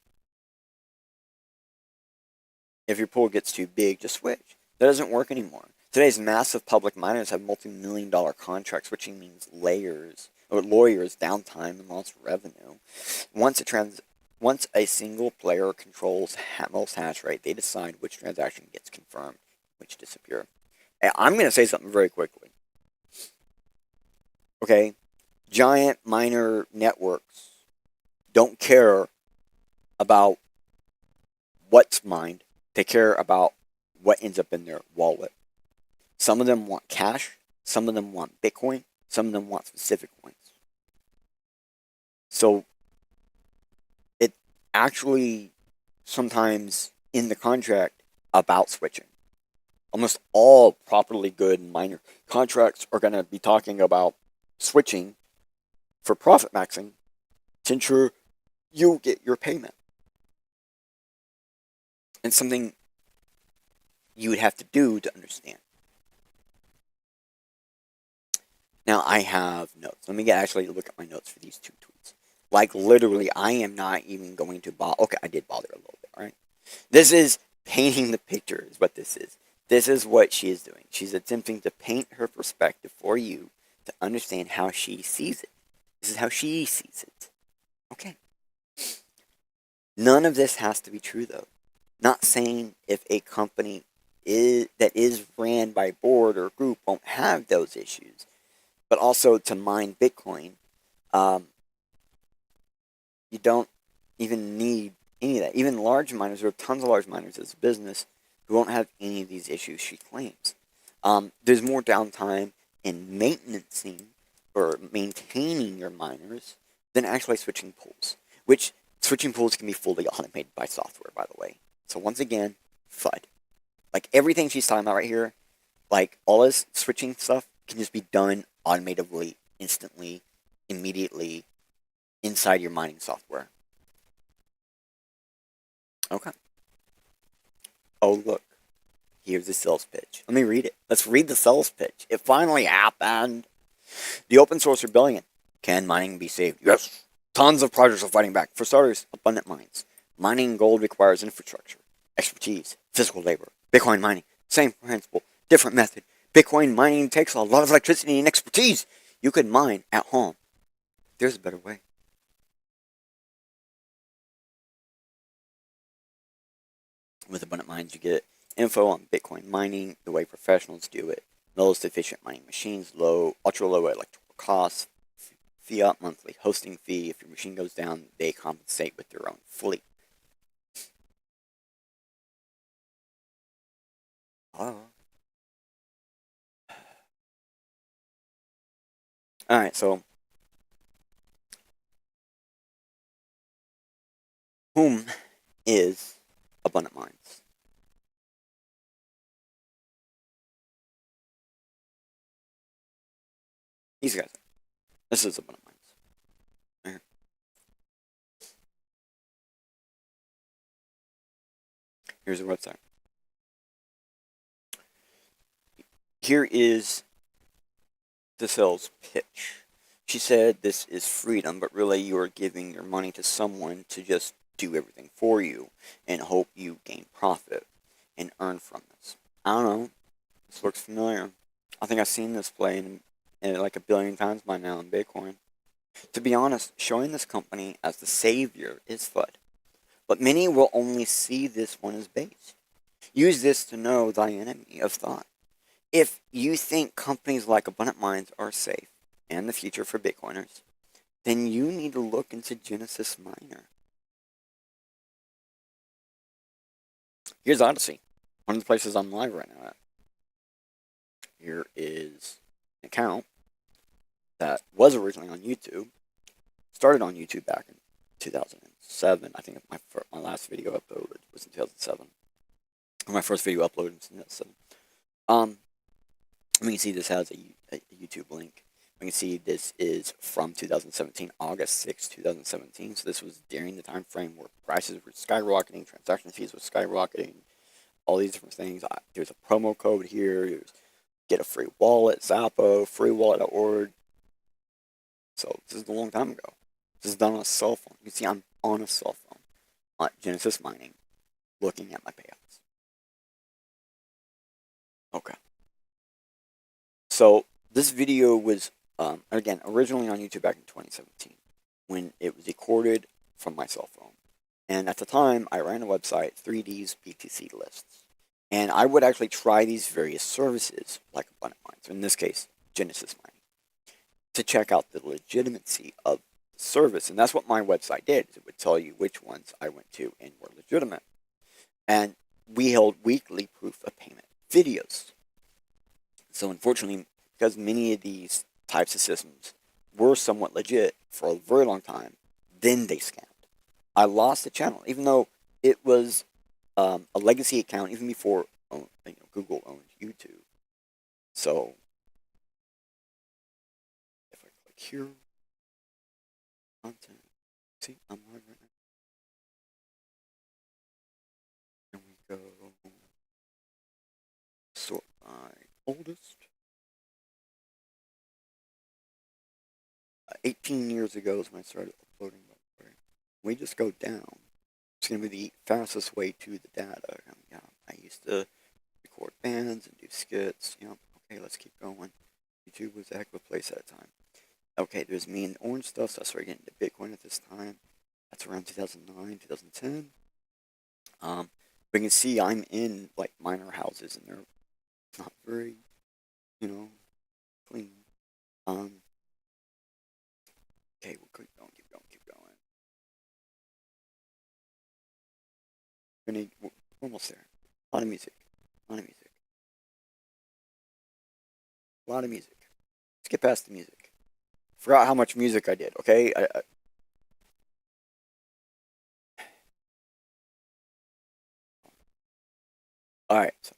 If your pool gets too big, just switch. That doesn't work anymore. Today's massive public miners have multi-million-dollar contracts, which means lawyers, downtime, and lost revenue. Once a single player controls most hash rate, they decide which transaction gets confirmed, which disappear. And I'm going to say something very quickly. Okay? Giant miner networks don't care about what's mined. They care about what ends up in their wallet. Some of them want cash. Some of them want Bitcoin. Some of them want specific coins. So it actually sometimes in the contract about switching. Almost all properly good miner contracts are going to be talking about switching for profit maxing to ensure you get your payment. And something you would have to do to understand. Now I have notes. Let me actually look at my notes for these two tweets. Like literally, I am not even going to bother. Okay, I did bother a little bit, right? This is painting the picture is what this is. This is what she is doing. She's attempting to paint her perspective for you to understand how she sees it. This is how she sees it. Okay. None of this has to be true, though. Not saying if a company that is ran by board or group won't have those issues, but also to mine Bitcoin, you don't even need any of that. Even large miners, there are tons of large miners as a business who won't have any of these issues she claims. There's more downtime in maintaining your miners than actually switching pools, which switching pools can be fully automated by software, by the way. So once again, FUD. Like everything she's talking about right here, like all this switching stuff can just be done automatively, instantly, immediately, inside your mining software. Okay. Oh, look. Here's the sales pitch. Let me read it. Let's read the sales pitch. It finally happened. The open source rebellion. Can mining be saved? Yes. Tons of projects are fighting back. For starters, abundant mines. Mining gold requires infrastructure, expertise, physical labor. Bitcoin mining, same principle, different method. Bitcoin mining takes a lot of electricity and expertise. You could mine at home. There's a better way. With Abundant Minds, you get info on Bitcoin mining, the way professionals do it, most efficient mining machines, ultra low electrical costs, fiat monthly hosting fee. If your machine goes down, they compensate with their own fleet. Oh. Alright, so whom is Abundant Minds? These guys. This is Abundant Minds. Right here. Here's the website. Here is the sales pitch. She said this is freedom, but really you are giving your money to someone to just do everything for you and hope you gain profit and earn from this. I don't know. This looks familiar. I think I've seen this play in like a billion times by now in Bitcoin. To be honest, showing this company as the savior is FUD, but many will only see this one as base. Use this to know thy enemy of thought. If you think companies like Abundant Minds are safe and the future for Bitcoiners, then you need to look into Genesis Miner. Here's Odyssey, one of the places I'm live right now at. Here is an account that was originally on YouTube, started on YouTube back in 2007. I think my last video uploaded was in 2007. Or my first video uploaded was in 2007. We can see this has a YouTube link. We can see this is from 2017, August 6, 2017. So this was during the time frame where prices were skyrocketing, transaction fees were skyrocketing, all these different things. There's a promo code here. There's get a free wallet, Zappo, freewallet.org. So this is a long time ago. This is done on a cell phone. You can see I'm on a cell phone at Genesis Mining looking at my payouts. Okay. So this video was, again, originally on YouTube back in 2017 when it was recorded from my cell phone. And at the time, I ran a website, 3D's BTC lists. And I would actually try these various services, like Abundant Minds, in this case, Genesis Mining, to check out the legitimacy of the service. And that's what my website did. It would tell you which ones I went to and were legitimate. And we held weekly proof of payment videos. So unfortunately, because many of these types of systems were somewhat legit for a very long time, then they scammed. I lost the channel, even though it was a legacy account, even before Google owned YouTube. So if I click here, content, see, I'm live right now. And we go sort by oldest. 18 years ago is when I started uploading. We just go down. It's going to be the fastest way to the data. Yeah, I used to record bands and do skits. Okay, let's keep going. YouTube was a heck of a place at a time. Okay, there's me and orange stuff, so I started getting into Bitcoin at this time. That's around 2009, 2010. We can see I'm in like miner houses, and they're not very, clean. Okay, we'll keep going. We're almost there. A lot of music. Let's get past the music. Forgot how much music I did, okay? Alright, so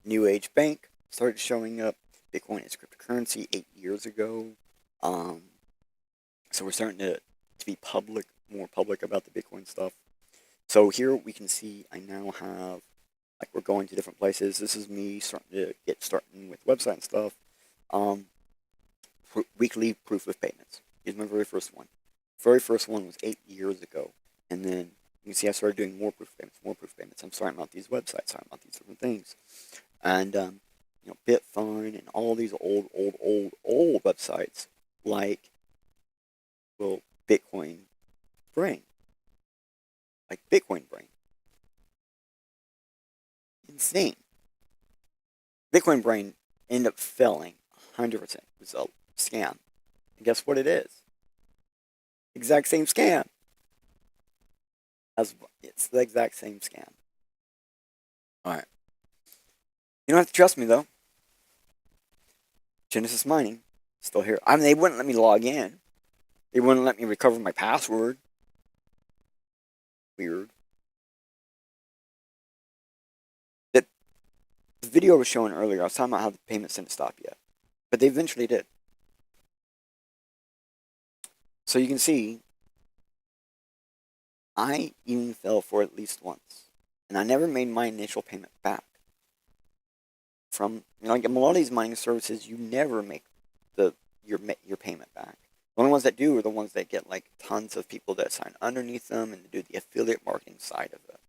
New Age Bank started showing up. Bitcoin is cryptocurrency 8 years ago. So we're starting to be more public about the Bitcoin stuff. So here we can see I now have, like, we're going to different places. This is me starting with website and stuff. Weekly proof of payments. Here's my very first one. Very first one was 8 years ago. And then You see, I started doing more proof payments. I'm starting out these websites, starting out these different things. And, Bitfine and all these old websites like, well, Bitcoin Brain. Like Bitcoin Brain. Insane. Bitcoin Brain ended up failing 100%. It was a scam. And guess what it is? Exact same scam. It's the exact same scam. Alright. You don't have to trust me, though. Genesis Mining, still here. I mean, they wouldn't let me log in. They wouldn't let me recover my password. Weird. The video I was showing earlier, I was talking about how the payments didn't stop yet. But they eventually did. So you can see, I even fell for it at least once. And I never made my initial payment back. From, like a lot of these mining services, you never make your payment back. The only ones that do are the ones that get like tons of people that sign underneath them and do the affiliate marketing side of it.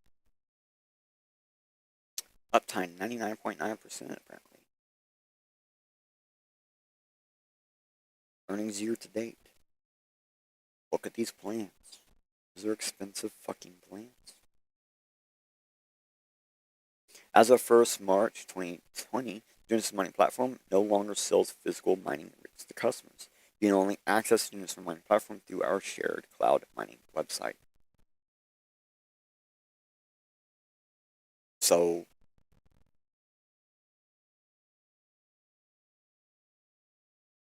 Uptime 99.9% apparently. Earnings year to date. Look at these plans. These are expensive fucking plans. As of 1st March 2020, Genesis Mining Platform no longer sells physical mining rigs to customers. You can only access the Genesis Mining Platform through our shared cloud mining website. So,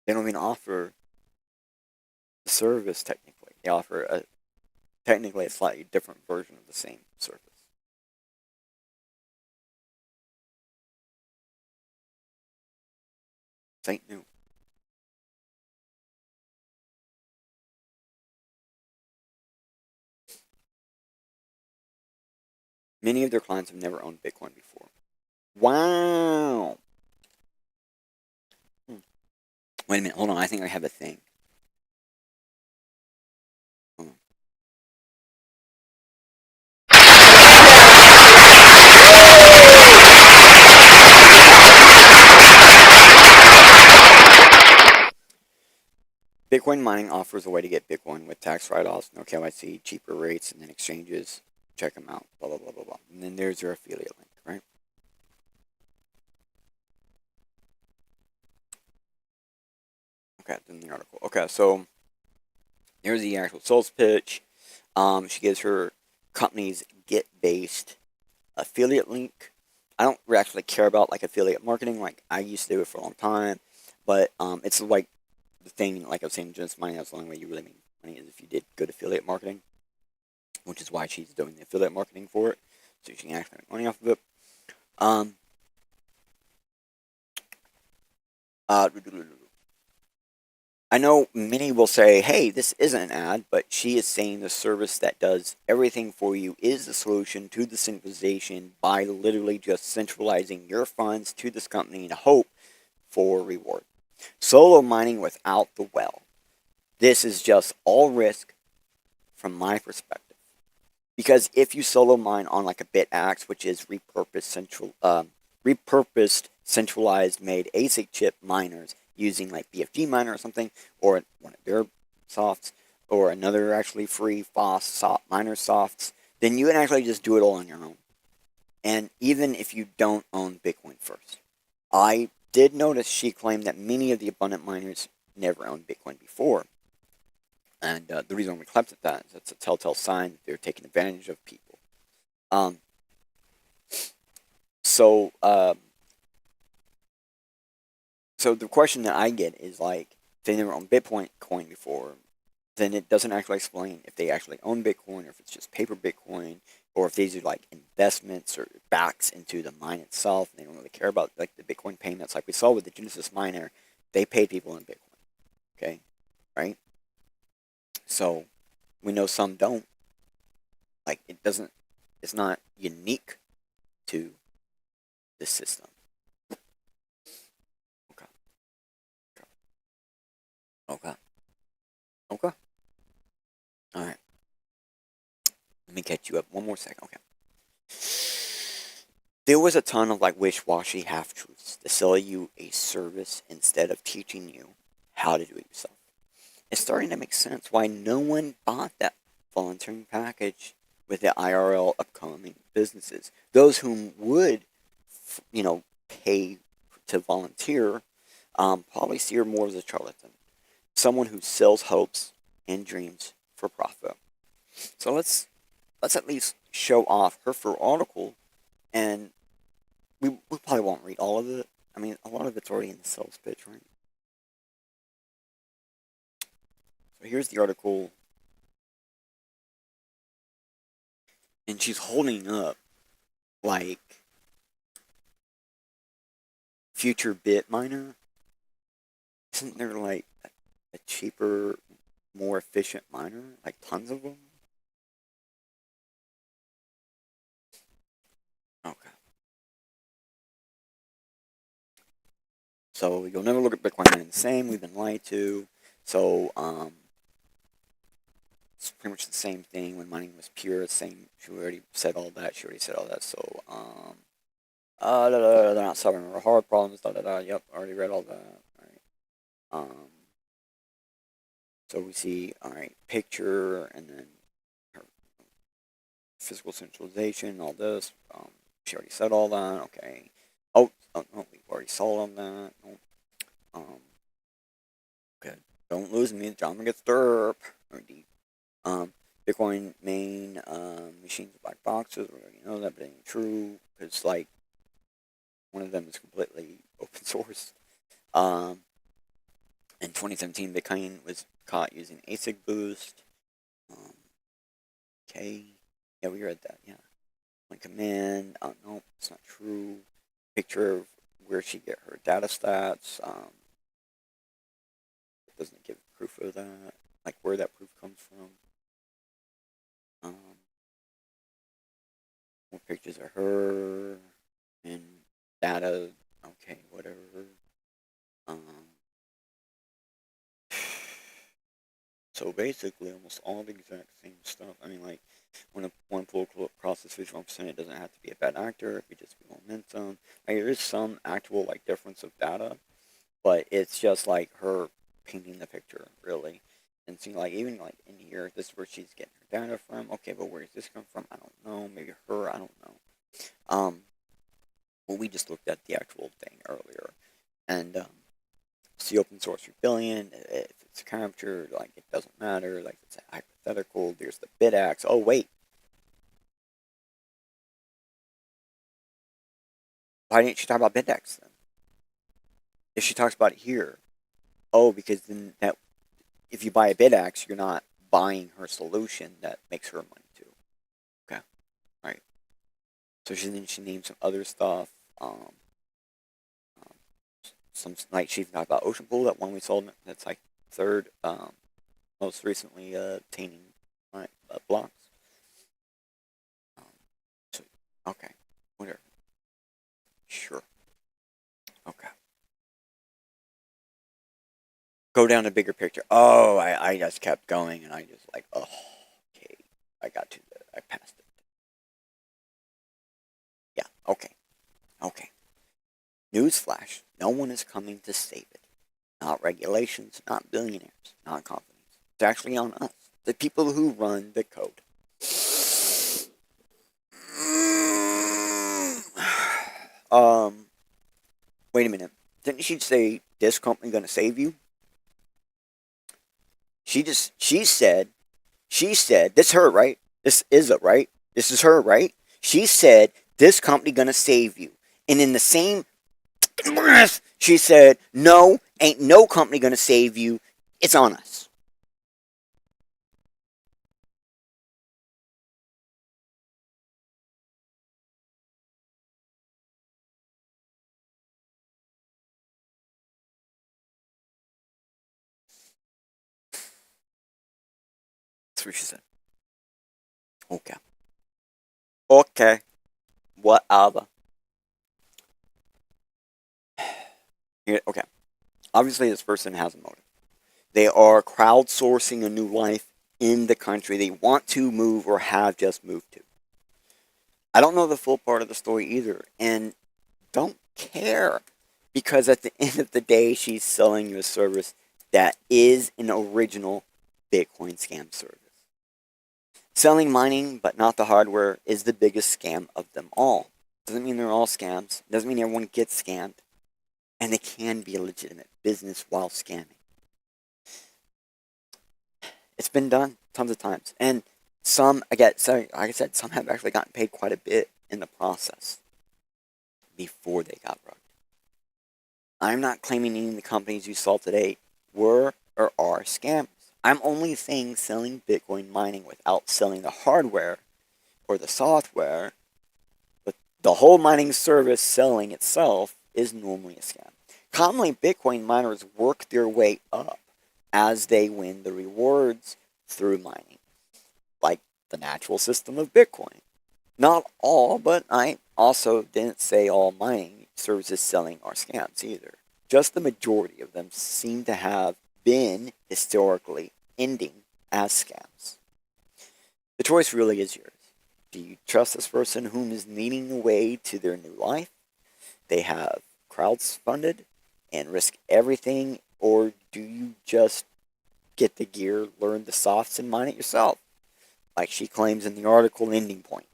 they don't even offer the service technically. They offer technically a slightly different version of the same service. This ain't new. Many of their clients have never owned Bitcoin before. Wow. Wait a minute, hold on. I think I have a thing. Hold on. Bitcoin mining offers a way to get Bitcoin with tax write-offs, no KYC, cheaper rates, and then exchanges. Check them out. Blah blah blah blah blah. And then there's your affiliate link, right? Okay, then the article. Okay, so here's the actual sales pitch. She gives her company's Git-based affiliate link. I don't actually care about like affiliate marketing. Like I used to do it for a long time, but it's like the thing. Like I was saying, just mining. That's the only way you really make money is if you did good affiliate marketing, which is why she's doing the affiliate marketing for it, so she can actually make money off of it. Um, uh, I know many will say, hey, this isn't an ad, but she is saying the service that does everything for you is the solution to the centralization by literally just centralizing your funds to this company in hope for reward. Solo mining without the well. This is just all risk from my perspective. Because if you solo mine on like a BitAxe, which is repurposed centralized made ASIC chip miners using like BFG miner or something, or one of their softs, or another actually free FOSS miner softs, then you can actually just do it all on your own. And even if you don't own Bitcoin first. I did notice she claimed that many of the abundant miners never owned Bitcoin before. And the reason we clapped at that is it's a telltale sign that they're taking advantage of people. So the question that I get is like, if they never owned Bitcoin before, then it doesn't actually explain if they actually own Bitcoin or if it's just paper Bitcoin or if these are like investments or backs into the mine itself and they don't really care about like the Bitcoin payments like we saw with the Genesis miner. They paid people in Bitcoin. Okay, right? So we know some don't. Like it's not unique to the system. Okay. Okay. Okay. Alright. Let me catch you up. One more second. Okay. There was a ton of like wish-washy half-truths to sell you a service instead of teaching you how to do it yourself. It's starting to make sense why no one bought that volunteering package with the IRL upcoming businesses. Those whom would, pay to volunteer, probably see her more as a charlatan, someone who sells hopes and dreams for profit. So let's at least show off her full article, and we probably won't read all of it. I mean, a lot of it's already in the sales pitch, right? So here's the article, and she's holding up like future bit miner. Isn't there like a cheaper, more efficient miner, like tons of them? Okay. So you'll never look at Bitcoin mining the same. We've been lied to. So it's pretty much the same thing when mining was pure. Same. She already said all that. So they're not solving our hard problems. Yep, already read all that. All right. So we see, all right, picture, and then her physical centralization, all this. She already said all that. Okay. Oh no, we already saw all that. Oh, okay. Don't lose me. John gets derp. Or deep. Bitcoin main machines are black boxes. We already know that, but it ain't true. It's like one of them is completely open source. In 2017, Bitcoin was caught using ASIC boost. Okay. Yeah, we read that. Yeah. One command. No, it's not true. Picture of where she get her data stats. It doesn't give proof of that. Like where that proof comes from. More pictures of her and data. Okay, whatever. So basically, almost all the exact same stuff. I mean, like when one pull crosses 51%, it doesn't have to be a bad actor. It could just be momentum. Like there is some actual like difference of data, but it's just like her painting the picture really. And seeing like even like in here, this is where she's getting her data from. Okay, but where does this come from? I don't know. Maybe her. I don't know. Well, we just looked at the actual thing earlier, and it's the open source rebellion. If it's captured, like it doesn't matter. Like it's a hypothetical. There's the bid axe. Oh wait, why didn't she talk about bid axe then? If she talks about it here, oh, because then that if you buy a bid axe, you're not buying her solution that makes her money too. Okay, right. So she named some other stuff. Some like she talked about Ocean Pool, that one we sold. That's like third, most recently obtaining blocks. So, okay, whatever. Sure. Okay. Go down to bigger picture. Oh, I just kept going and I just like, oh, okay. I passed it. Yeah, okay. Okay. Newsflash, no one is coming to save it. Not regulations, not billionaires, not companies. It's actually on us, the people who run the code. Wait a minute. Didn't she say this company gonna save you? She said, this her, right? This is it, right? This is her, right? She said, this company gonna save you. And in the same breath, she said, no, ain't no company gonna save you. It's on us. That's what she said. Okay. Okay. Whatever. Here, okay. Obviously, this person has a motive. They are crowdsourcing a new life in the country they want to move or have just moved to. I don't know the full part of the story either, and don't care, because at the end of the day, she's selling you a service that is an original Bitcoin scam service. Selling mining, but not the hardware, is the biggest scam of them all. Doesn't mean they're all scams. Doesn't mean everyone gets scammed. And they can be a legitimate business while scamming. It's been done tons of times. And some, again, like I said, some have actually gotten paid quite a bit in the process before they got rugged. I'm not claiming any of the companies you saw today were or are scams. I'm only saying selling Bitcoin mining without selling the hardware or the software, but the whole mining service selling itself is normally a scam. Commonly, Bitcoin miners work their way up as they win the rewards through mining, like the natural system of Bitcoin. Not all, but I also didn't say all mining services selling are scams either. Just the majority of them seem to have been historically ending as scams. The choice really is yours. Do you trust this person whom is leading the way to their new life? They have crowdfunded and risk everything, or do you just get the gear, learn the softs, and mine it yourself? Like she claims in the article ending point.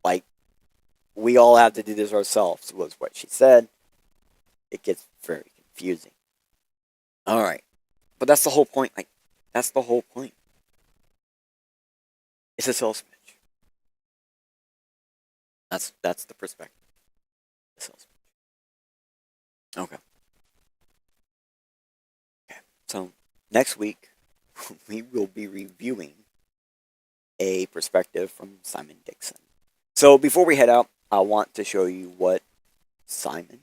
Like, we all have to do this ourselves, was what she said. It gets very confusing. Alright. But that's the whole point. Like, that's the whole point. It's a sales pitch. That's the perspective. The sales pitch. Okay. So, next week, we will be reviewing a perspective from Simon Dixon. So, before we head out, I want to show you what Simon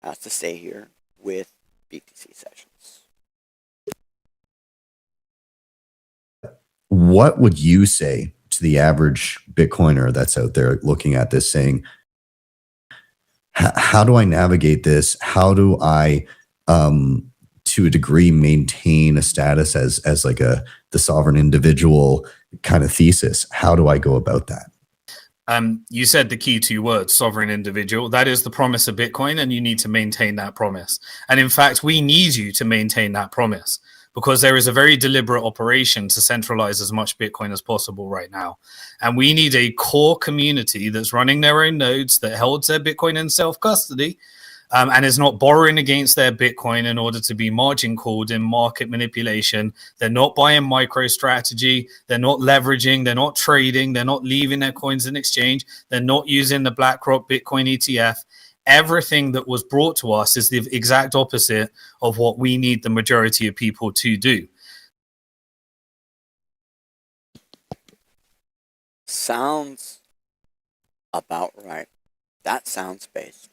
has to say here with BTC Sessions. What would you say to the average Bitcoiner that's out there looking at this saying, how do I navigate this? How do I, to a degree, maintain a status as like the sovereign individual kind of thesis? How do I go about that? You said the key two words, sovereign individual. That is the promise of Bitcoin, and you need to maintain that promise. And in fact, we need you to maintain that promise, because there is a very deliberate operation to centralize as much Bitcoin as possible right now. And we need a core community that's running their own nodes, that holds their Bitcoin in self-custody, and is not borrowing against their Bitcoin in order to be margin called in market manipulation. They're not buying MicroStrategy. They're not leveraging. They're not trading. They're not leaving their coins in exchange. They're not using the BlackRock Bitcoin ETF. Everything that was brought to us is the exact opposite of what we need the majority of people to do. Sounds about right. That sounds based.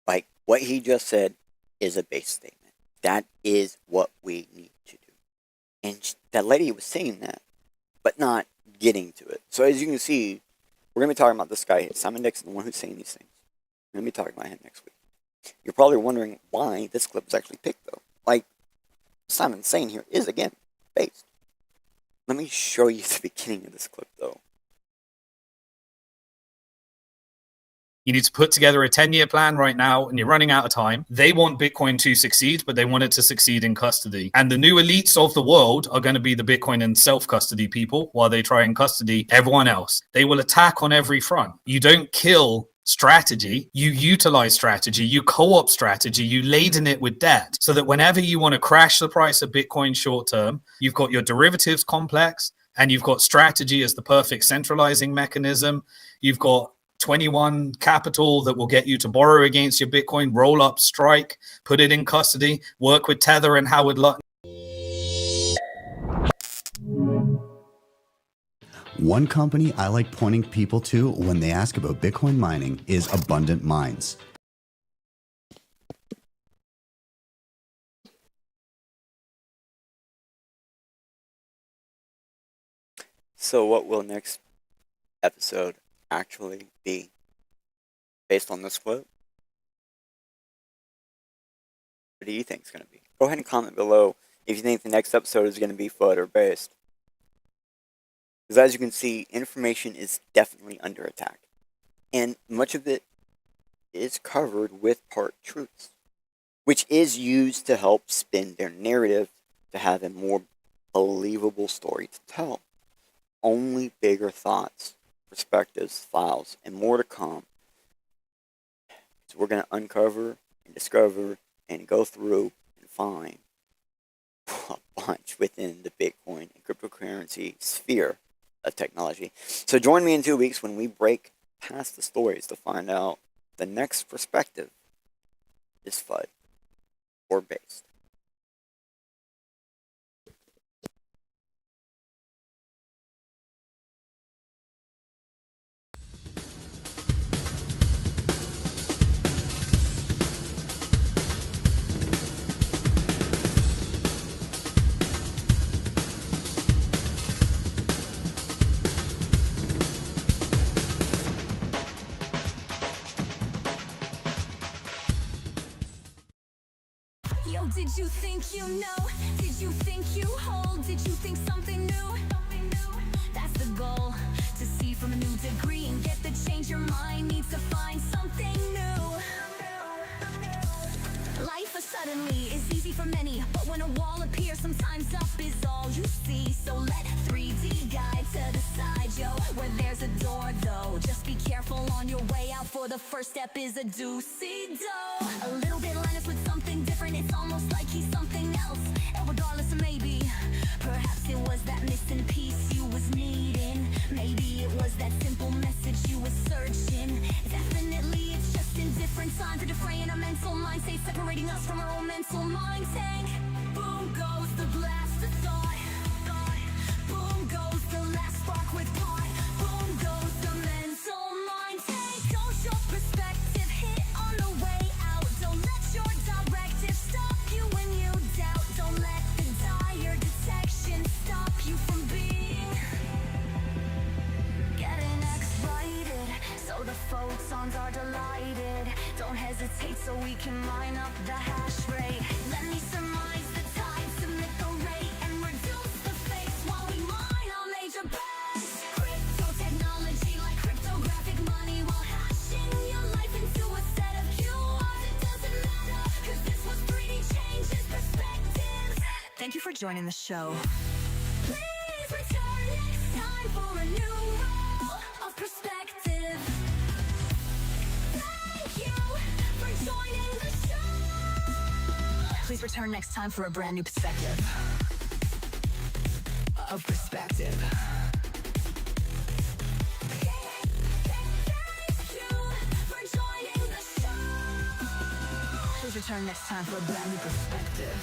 Like what he just said is a base statement. That is what we need to do. And that lady was saying that, but not getting to it. So as you can see, we're going to be talking about this guy, Simon Dixon, the one who's saying these things. We're going to be talking about him next week. You're probably wondering why this clip was actually picked, though. Like, Simon's saying here is, again, based. Let me show you the beginning of this clip, though. You need to put together a 10-year plan right now, and you're running out of time. They want Bitcoin to succeed, but they want it to succeed in custody. And the new elites of the world are going to be the Bitcoin and self-custody people while they try and custody everyone else. They will attack on every front. You don't kill strategy, you utilize strategy, you co-op strategy, you laden it with debt so that whenever you want to crash the price of Bitcoin short term, you've got your derivatives complex and you've got strategy as the perfect centralizing mechanism. You've got 21 capital that will get you to borrow against your Bitcoin, roll up, strike, put it in custody, work with Tether and Howard Lutton. One company I like pointing people to when they ask about Bitcoin mining is Abundant Mines. So what will next episode actually be based on this quote? What do you think it's going to be? Go ahead and comment below if you think the next episode is going to be FUD or based. Because as you can see, information is definitely under attack. And much of it is covered with part truths, which is used to help spin their narrative to have a more believable story to tell. Only bigger thoughts, perspectives, files, and more to come. So we're going to uncover and discover and go through and find a bunch within the Bitcoin and cryptocurrency sphere of technology. So join me in 2 weeks when we break past the stories to find out the next perspective is FUD or based. Yo, did you think you know? Did you think you hold? Did you think something new? That's the goal, to see from a new degree and get the change your mind needs to find something new. Life suddenly is easy for many, but when a wall appears, sometimes up is all you see. So let 3D guide to the side, yo, where there's a door though. Just be careful on your way out, for the first step is a do-si-do. A little bit Linus with something different, it's almost like he's something else. And regardless of maybe, perhaps it was that missing piece you was needing. Maybe it was that simple message you was searching. Definitely it's just in different time for defraying our mental mind state, separating us from our own mental mind tank. Boom goes the blast of thought. Boom goes the last spark with pot. Boom goes the mental mind tank. Don't your perspective hit on the way out. Don't let your directive stop you when you doubt. Don't let the dire detection stop you from being getting excited, so the photons are delighted. Don't hesitate so we can line up the hash rate. Let me surmise the time, submit the rate, and reduce the face while we mine our major bets. Crypto technology like cryptographic money, while hashing your life into a set of QRs. It doesn't matter, cause this was 3D changes perspectives. Thank you for joining the show. Please return next time for a new roll of perspective. Thank you for joining the show. Please return next time for a brand new perspective. Of perspective. Thank you for joining the show. Please return next time for a brand new perspective.